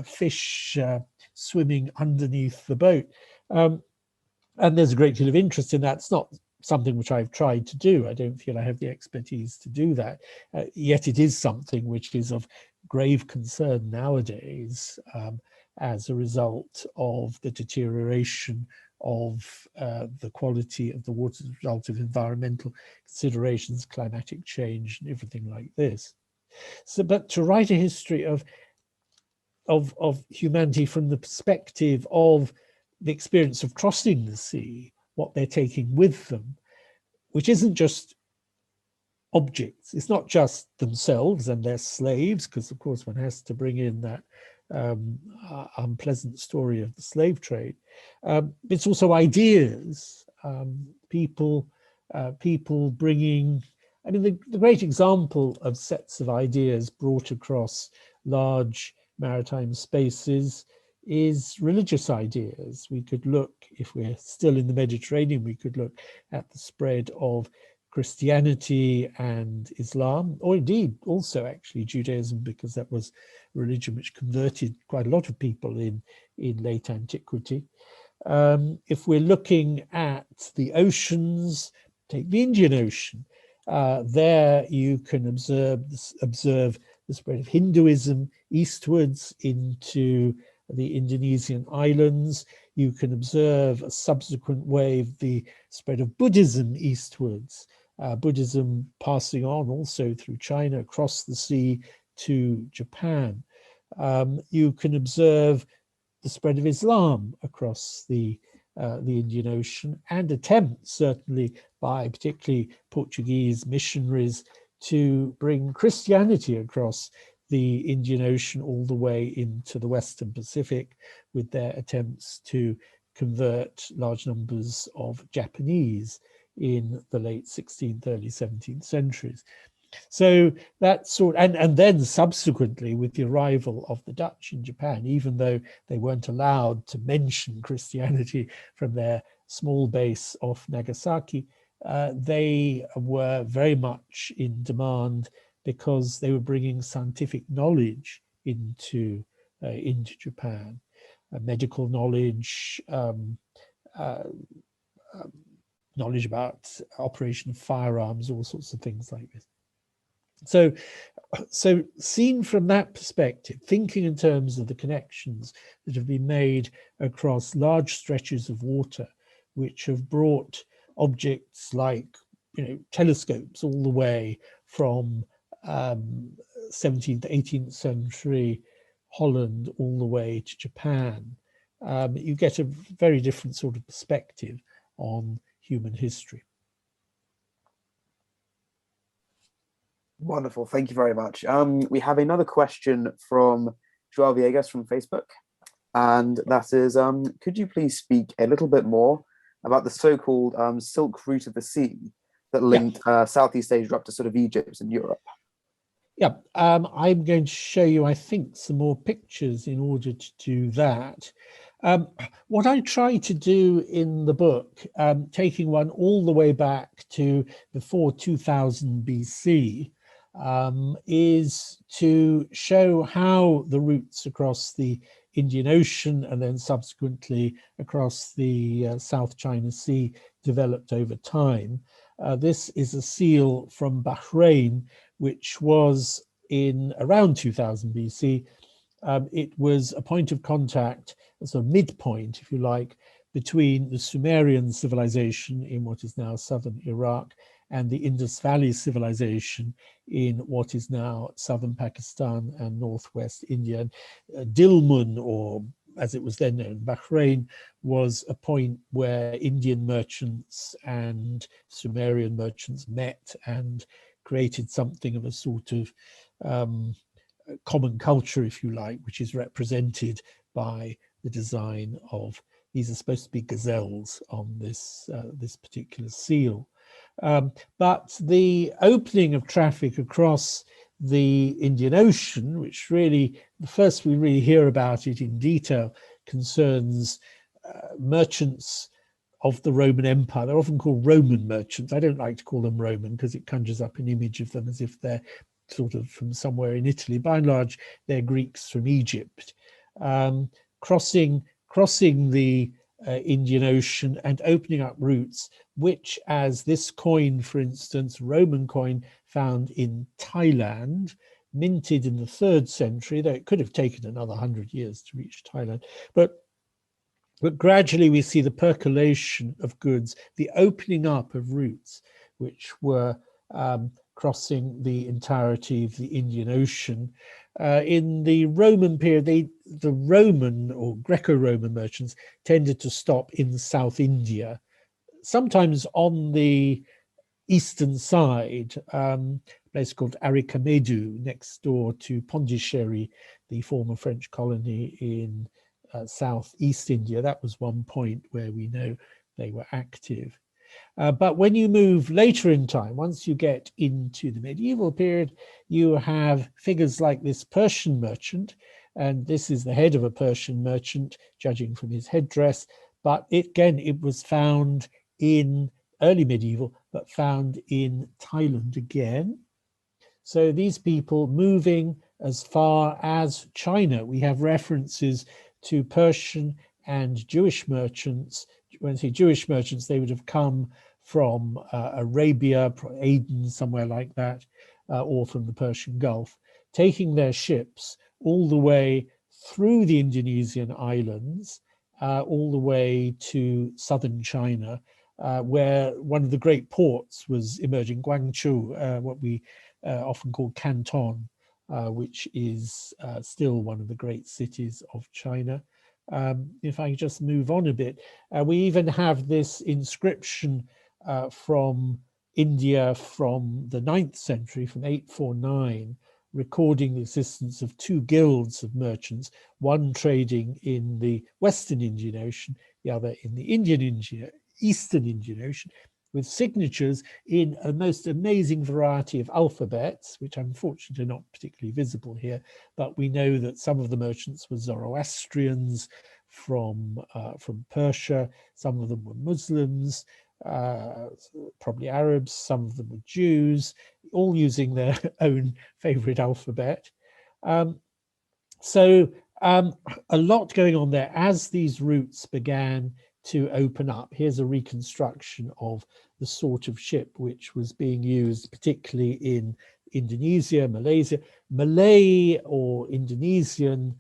fish swimming underneath the boat. And there's a great deal of interest in that. It's not something which I've tried to do. I don't feel I have the expertise to do that. Yet it is something which is of grave concern nowadays as a result of the deterioration of the quality of the water as a result of environmental considerations, climatic change, and everything like this. So, but to write a history of humanity from the perspective of the experience of crossing the sea, what they're taking with them, which isn't just objects. It's not just themselves and their slaves, because of course one has to bring in that unpleasant story of the slave trade. It's also ideas, people bringing, I mean, the great example of sets of ideas brought across large maritime spaces is religious ideas. We could look, if we're still in the Mediterranean, we could look at the spread of Christianity and Islam, or indeed also actually Judaism, because that was a religion which converted quite a lot of people in late antiquity. If we're looking at the oceans, take the Indian Ocean, there you can observe the spread of Hinduism eastwards into the Indonesian islands. You can observe a subsequent wave, the spread of Buddhism eastwards, Buddhism passing on also through China, across the sea to Japan. You can observe the spread of Islam across the Indian Ocean, and attempts, certainly by particularly Portuguese missionaries, to bring Christianity across the Indian Ocean all the way into the Western Pacific, with their attempts to convert large numbers of Japanese in the late 16th, early 17th centuries. So that sort, and then subsequently with the arrival of the Dutch in Japan, even though they weren't allowed to mention Christianity from their small base off Nagasaki, they were very much in demand because they were bringing scientific knowledge into Japan, medical knowledge, knowledge about operation of firearms, all sorts of things like this. So seen from that perspective, thinking in terms of the connections that have been made across large stretches of water, which have brought objects like, telescopes all the way from 17th, 18th century Holland all the way to Japan, you get a very different sort of perspective on human history. Wonderful, thank you very much. We have another question from Joao Viegas from Facebook. and that is, could you please speak a little bit more about the so-called Silk Route of the Sea that linked Southeast Asia up to sort of Egypt and Europe? Yeah, I'm going to show you, I think, some more pictures in order to do that. What I try to do in the book, taking one all the way back to before 2000 BC, is to show how the routes across the Indian Ocean and then subsequently across the South China Sea developed over time. This is a seal from Bahrain, which was in around 2000 BC. It was a point of contact, a sort of midpoint, if you like, between the Sumerian civilization in what is now southern Iraq and the Indus Valley civilization in what is now southern Pakistan and northwest India. Dilmun, or as it was then known, Bahrain, was a point where Indian merchants and Sumerian merchants met and created something of a sort of common culture, if you like, which is represented by the design of, these are supposed to be gazelles on this this particular seal. But the opening of traffic across the Indian Ocean, which really, the first we really hear about it in detail, concerns merchants of the Roman Empire. They're often called Roman merchants. I don't like to call them Roman because it conjures up an image of them as if they're sort of from somewhere in Italy. By and large, they're Greeks from Egypt, crossing the Indian Ocean and opening up routes, which, as this coin, for instance, Roman coin found in Thailand, minted in the 3rd century, though it could have taken another 100 years to reach Thailand. But gradually we see the percolation of goods, the opening up of routes, which were crossing the entirety of the Indian Ocean. In the Roman period, the Roman or Greco-Roman merchants tended to stop in South India, sometimes on the eastern side, a place called Arikamedu, next door to Pondicherry, the former French colony in southeast India. That was one point where we know they were active. But when you move later in time, once you get into the medieval period, you have figures like this Persian merchant, and this is the head of a Persian merchant, judging from his headdress. But it was found in early medieval, but found in Thailand again. So these people moving as far as China. We have references to Persian and Jewish merchants. When I say Jewish merchants, they would have come from Arabia, Aden, somewhere like that, or from the Persian Gulf, taking their ships all the way through the Indonesian islands, all the way to southern China, where one of the great ports was emerging, Guangzhou, what we often call Canton, which is still one of the great cities of China. If I just move on a bit, we even have this inscription from India from the 9th century, from 849, recording the existence of 2 guilds of merchants, one trading in the Western Indian Ocean, the other in the Eastern Indian Ocean, with signatures in a most amazing variety of alphabets, which unfortunately are not particularly visible here, but we know that some of the merchants were Zoroastrians from Persia, some of them were Muslims, probably Arabs, some of them were Jews, all using their own favorite alphabet. So a lot going on there as these routes began to open up. Here's a reconstruction of the sort of ship which was being used, particularly in Indonesia, Malaysia. Malay or Indonesian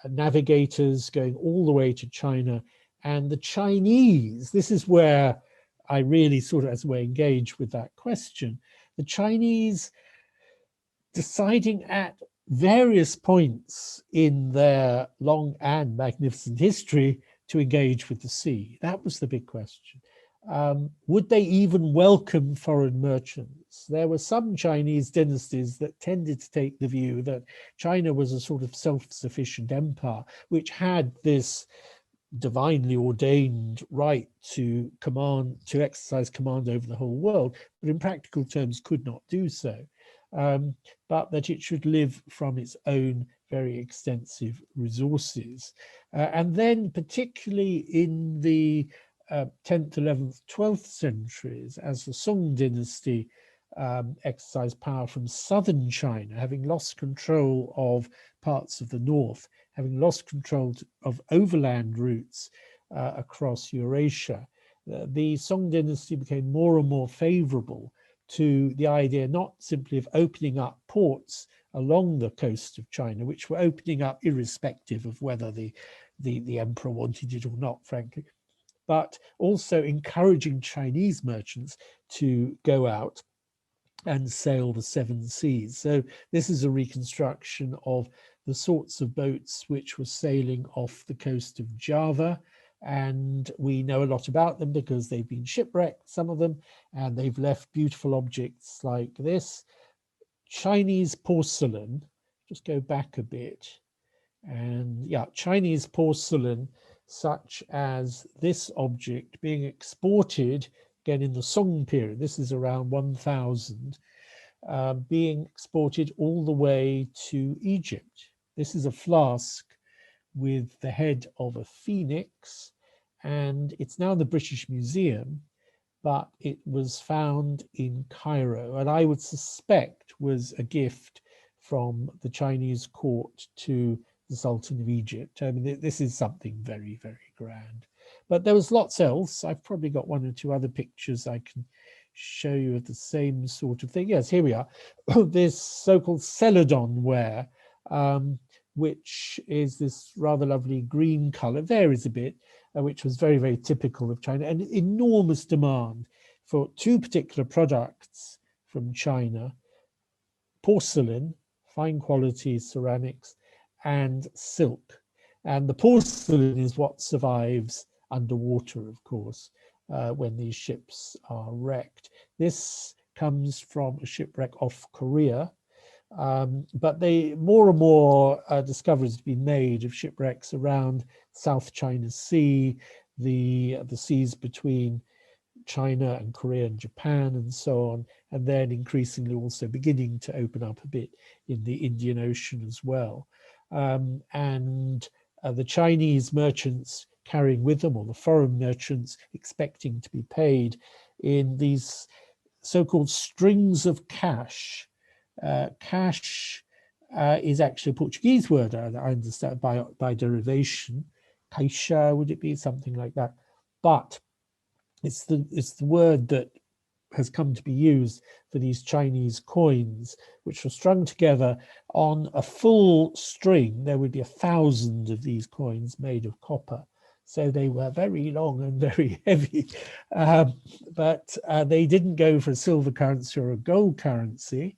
navigators going all the way to China, and the Chinese, this is where I really sort of, as a way, engage with that question. The Chinese deciding at various points in their long and magnificent history to engage with the sea. That was the big question. would they even welcome foreign merchants? There were some Chinese dynasties that tended to take the view that China was a sort of self-sufficient empire, which had this divinely ordained right to exercise command over the whole world, but in practical terms could not do so, but that it should live from its own very extensive resources. And then particularly in the 10th, 11th, 12th centuries, as the Song dynasty exercised power from southern China, having lost control of parts of the north, having lost control of overland routes across Eurasia, the Song dynasty became more and more favorable to the idea not simply of opening up ports along the coast of China, which were opening up irrespective of whether the emperor wanted it or not, frankly, but also encouraging Chinese merchants to go out and sail the seven seas. So this is a reconstruction of the sorts of boats which were sailing off the coast of Java. And we know a lot about them because they've been shipwrecked, some of them, and they've left beautiful objects like this. Chinese porcelain, just go back a bit. And yeah, Chinese porcelain, such as this object being exported, again in the Song period, this is around 1000, being exported all the way to Egypt. This is a flask with the head of a phoenix, and it's now in the British Museum, but it was found in Cairo, and I would suspect was a gift from the Chinese court to the Sultan of Egypt. I mean, this is something very, very grand. But there was lots else. I've probably got one or two other pictures I can show you of the same sort of thing. Yes, here we are. This so-called Celadon Ware, which is this rather lovely green color, varies a bit, which was very, very typical of China, and enormous demand for two particular products from China: porcelain, fine quality ceramics, and silk. And the porcelain is what survives underwater, of course, when these ships are wrecked. This comes from a shipwreck off Korea, but more and more discoveries have been made of shipwrecks around South China Sea, the seas between China and Korea and Japan and so on, and then increasingly also beginning to open up a bit in the Indian Ocean as well. And the Chinese merchants carrying with them, or the foreign merchants expecting to be paid in these so-called strings of cash. Cash is actually a Portuguese word, I understand, by derivation. Caixa, would it be something like that? But it's the word that has come to be used for these Chinese coins, which were strung together on a full string. There would be 1,000 of these coins made of copper. So they were very long and very heavy, but they didn't go for a silver currency or a gold currency.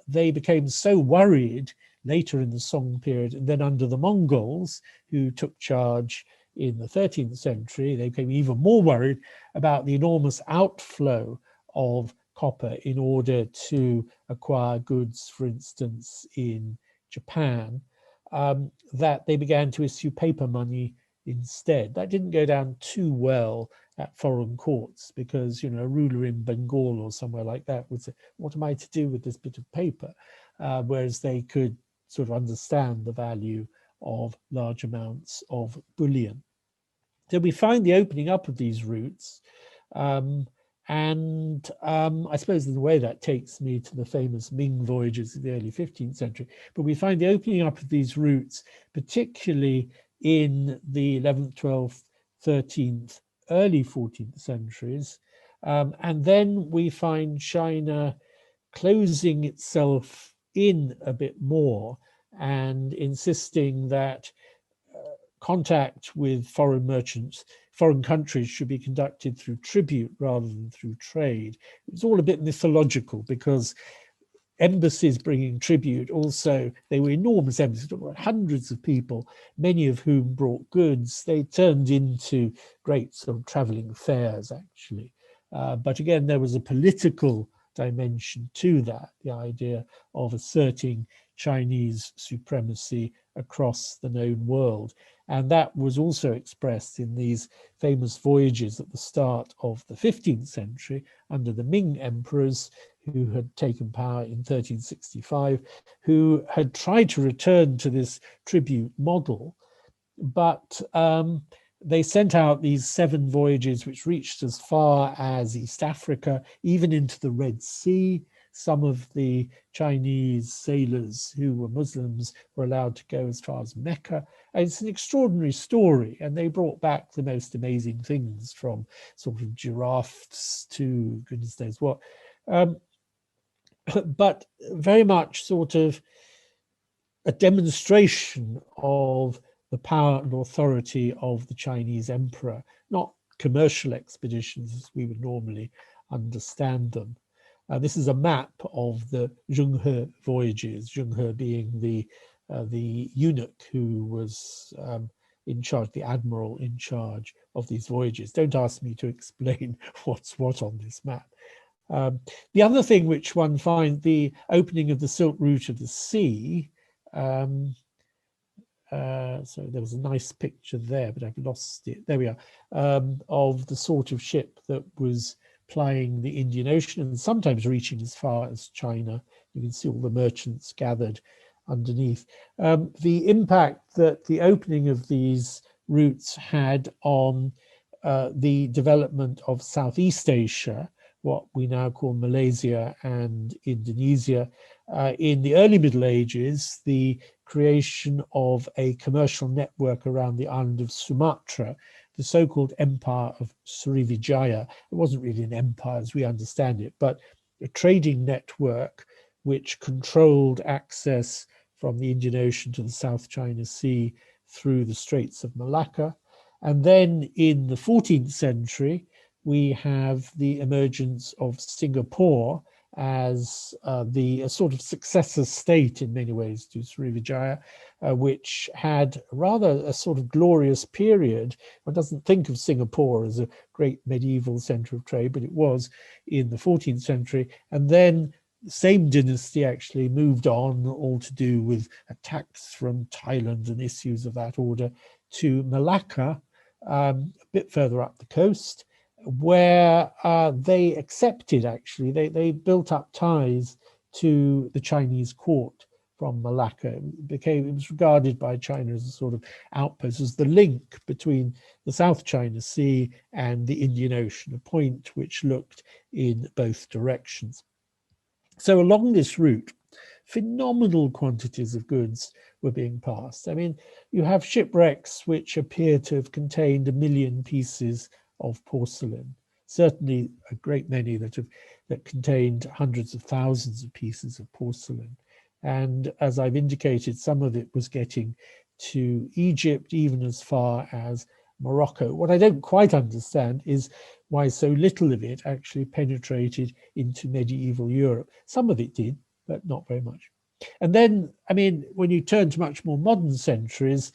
They became so worried later in the Song period, and then under the Mongols, who took charge in the 13th century, they became even more worried about the enormous outflow of copper in order to acquire goods, for instance, in Japan, that they began to issue paper money instead. That didn't go down too well at foreign courts because, you know, a ruler in Bengal or somewhere like that would say, what am I to do with this bit of paper? Whereas they could sort of understand the value of large amounts of bullion. So we find the opening up of these routes, and I suppose in a way that takes me to the famous Ming voyages of the early 15th century, but we find the opening up of these routes, particularly in the 11th, 12th, 13th, early 14th centuries, and then we find China closing itself in a bit more and insisting that contact with foreign merchants, foreign countries, should be conducted through tribute rather than through trade. It's all a bit mythological because embassies bringing tribute. Also, they were enormous embassies, hundreds of people, many of whom brought goods. They turned into great sort of traveling fairs, actually. But again, there was a political dimension to that, the idea of asserting Chinese supremacy across the known world. And that was also expressed in these famous voyages at the start of the 15th century under the Ming emperors, who had taken power in 1365, who had tried to return to this tribute model, but they sent out these 7 voyages which reached as far as East Africa, even into the Red Sea. Some of the Chinese sailors who were Muslims were allowed to go as far as Mecca. And it's an extraordinary story, and they brought back the most amazing things, from sort of giraffes to goodness knows what. But very much sort of a demonstration of the power and authority of the Chinese emperor, not commercial expeditions as we would normally understand them. This is a map of the Zhenghe voyages, Zhenghe being the eunuch who was in charge, the admiral in charge of these voyages. Don't ask me to explain what's what on this map. The other thing which one finds, the opening of the Silk Route of the Sea. So there was a nice picture there, but I've lost it. There we are, of the sort of ship that was plying the Indian Ocean and sometimes reaching as far as China. You can see all the merchants gathered underneath. The impact that the opening of these routes had on the development of Southeast Asia, what we now call Malaysia and Indonesia. In the early Middle Ages, the creation of a commercial network around the island of Sumatra, the so-called Empire of Sriwijaya. It wasn't really an empire as we understand it, but a trading network which controlled access from the Indian Ocean to the South China Sea through the Straits of Malacca. And then in the 14th century, we have the emergence of Singapore as a sort of successor state in many ways to Sriwijaya, which had rather a sort of glorious period. One doesn't think of Singapore as a great medieval center of trade, but it was in the 14th century. And then the same dynasty actually moved on, all to do with attacks from Thailand and issues of that order, to Malacca, a bit further up the coast, where they accepted, actually, they built up ties to the Chinese court from Malacca. It was regarded by China as a sort of outpost, as the link between the South China Sea and the Indian Ocean, a point which looked in both directions. So along this route, phenomenal quantities of goods were being passed. I mean, you have shipwrecks which appear to have contained 1 million pieces of porcelain, certainly a great many that contained hundreds of thousands of pieces of porcelain. And as I've indicated, some of it was getting to Egypt, even as far as Morocco. What I don't quite understand is why so little of it actually penetrated into medieval Europe. Some of it did, but not very much. And then, I mean, when you turn to much more modern centuries,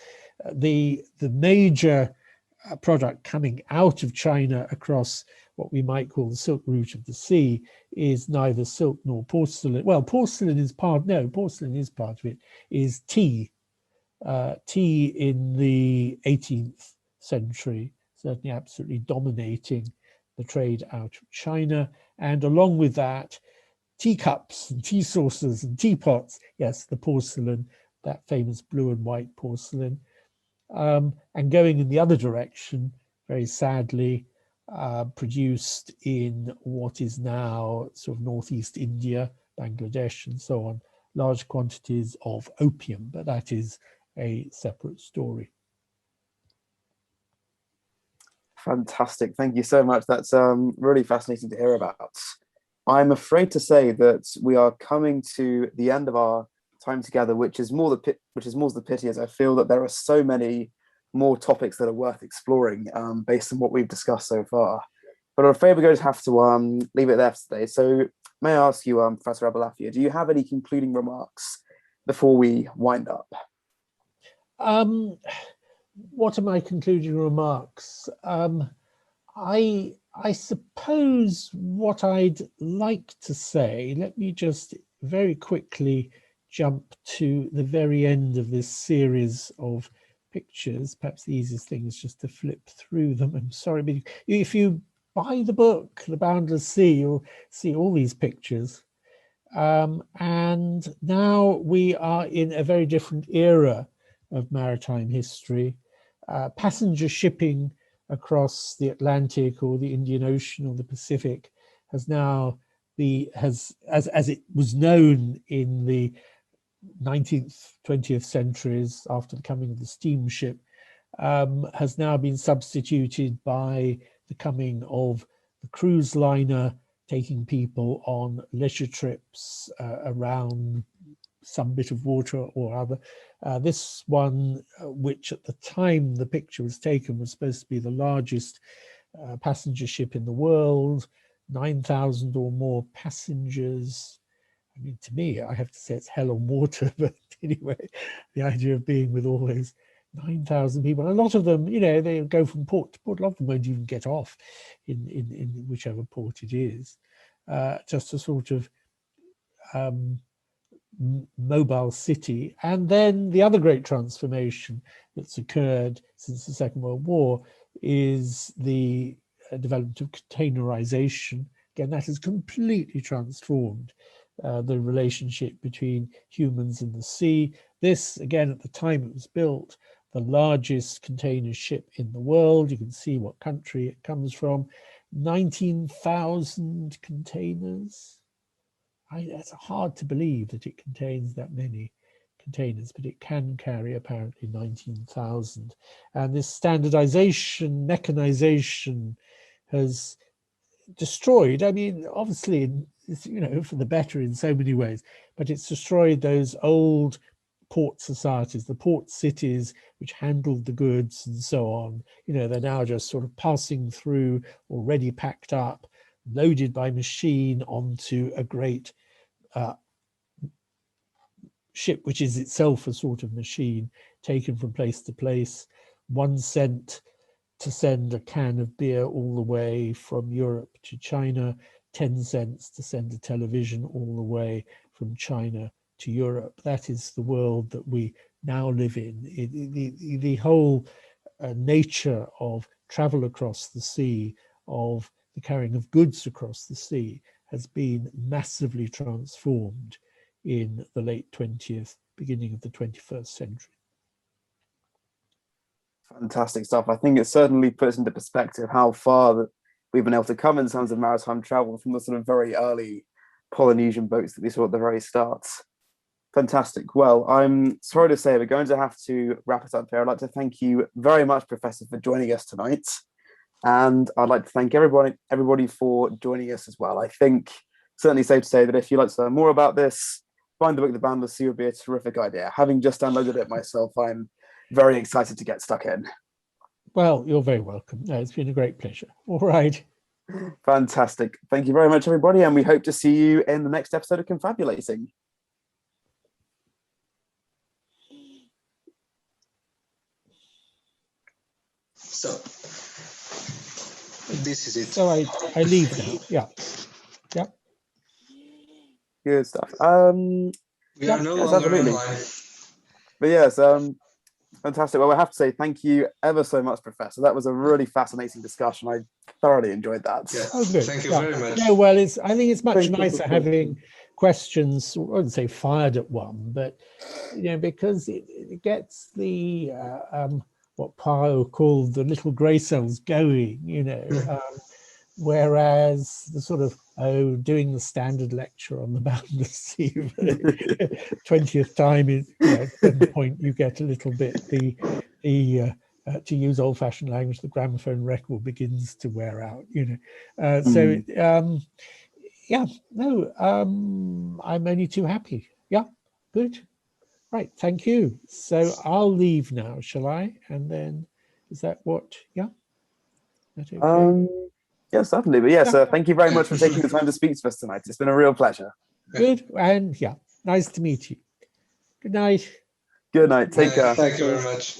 the major product coming out of China across what we might call the Silk Route of the Sea is neither silk nor porcelain. Well, porcelain is part of it, is tea. Tea in the 18th century, certainly absolutely dominating the trade out of China. And along with that, teacups and tea saucers and teapots, yes, the porcelain, that famous blue and white porcelain. And going in the other direction, very sadly, produced in what is now sort of northeast India, Bangladesh, and so on, large quantities of opium, but that is a separate story. Fantastic. Thank you so much. That's really fascinating to hear about. I'm afraid to say that we are coming to the end of our time together, which is more the pity, as I feel that there are so many more topics that are worth exploring based on what we've discussed so far. But I'm afraid we're going to have to leave it there for today. So may I ask you, Professor Abulafia, do you have any concluding remarks before we wind up? What are my concluding remarks? I suppose what I'd like to say, let me just very quickly jump to the very end of this series of pictures. Perhaps the easiest thing is just to flip through them. I'm sorry, but if you buy the book, The Boundless Sea, you'll see all these pictures. And now we are in a very different era of maritime history. Passenger shipping across the Atlantic or the Indian Ocean or the Pacific has now as it was known in the 19th, 20th centuries after the coming of the steamship, has now been substituted by the coming of the cruise liner, taking people on leisure trips around some bit of water or other. This one, which at the time the picture was taken, was supposed to be the largest passenger ship in the world, 9,000 or more passengers. I mean, to me, I have to say it's hell on water, but anyway, the idea of being with all those 9,000 people, a lot of them, you know, they go from port to port. A lot of them won't even get off in whichever port it is. Just a sort of mobile city. And then the other great transformation that's occurred since the Second World War is the development of containerization. Again, that has completely transformed the relationship between humans and the sea. This, again, at the time it was built, the largest container ship in the world. You can see what country it comes from. 19,000 containers. It's hard to believe that it contains that many containers, but it can carry apparently 19,000. And this standardization, mechanization has destroyed, I mean, obviously, it's, you know, for the better in so many ways, but it's destroyed those old port societies, the port cities which handled the goods and so on. You know, they're now just sort of passing through, already packed up, loaded by machine onto a great ship, which is itself a sort of machine, taken from place to place. 1 cent to send a can of beer all the way from Europe to China, 10 cents to send a television all the way from China to Europe. That is the world that we now live in. The whole nature of travel across the sea, of the carrying of goods across the sea, has been massively transformed in the late 20th, beginning of the 21st century. Fantastic stuff. I think it certainly puts into perspective how far that we've been able to come in terms of maritime travel from the sort of very early Polynesian boats that we saw at the very start. Fantastic. Well, I'm sorry to say we're going to have to wrap it up here. I'd like to thank you very much, Professor, for joining us tonight. And I'd like to thank everybody for joining us as well. I think certainly safe to say that if you'd like to learn more about this, find the book The Boundless Sea would be a terrific idea. Having just downloaded it myself, I'm very excited to get stuck in. Well, you're very welcome. No, it's been a great pleasure. All right. Fantastic. Thank you very much, everybody. And we hope to see you in the next episode of Confabulating. So, this is it. So I leave now. Yeah. Yeah. Good stuff. We are no longer absolutely online. But yes, fantastic. Well, I have to say thank you ever so much, Professor. That was a really fascinating discussion. I thoroughly enjoyed that. Yeah. Oh, good. Thank you very much. No, well, I think it's much nicer having questions, I wouldn't say fired at one, but, you know, because it gets the, what Pyle called the little grey cells going, you know, whereas the sort of, doing the standard lecture on the Boundless Sea, 20th time, is, you know, at some point you get a little bit to use old-fashioned language, the gramophone record begins to wear out, you know. Yeah, no, I'm only too happy. Yeah, good. Right, thank you. So I'll leave now, shall I? And then, is that what? Yeah. Is that okay? Yes, certainly. But yes, thank you very much for taking the time to speak to us tonight. It's been a real pleasure. Good. And yeah, nice to meet you. Good night. Good night. Take care. Thank you very much.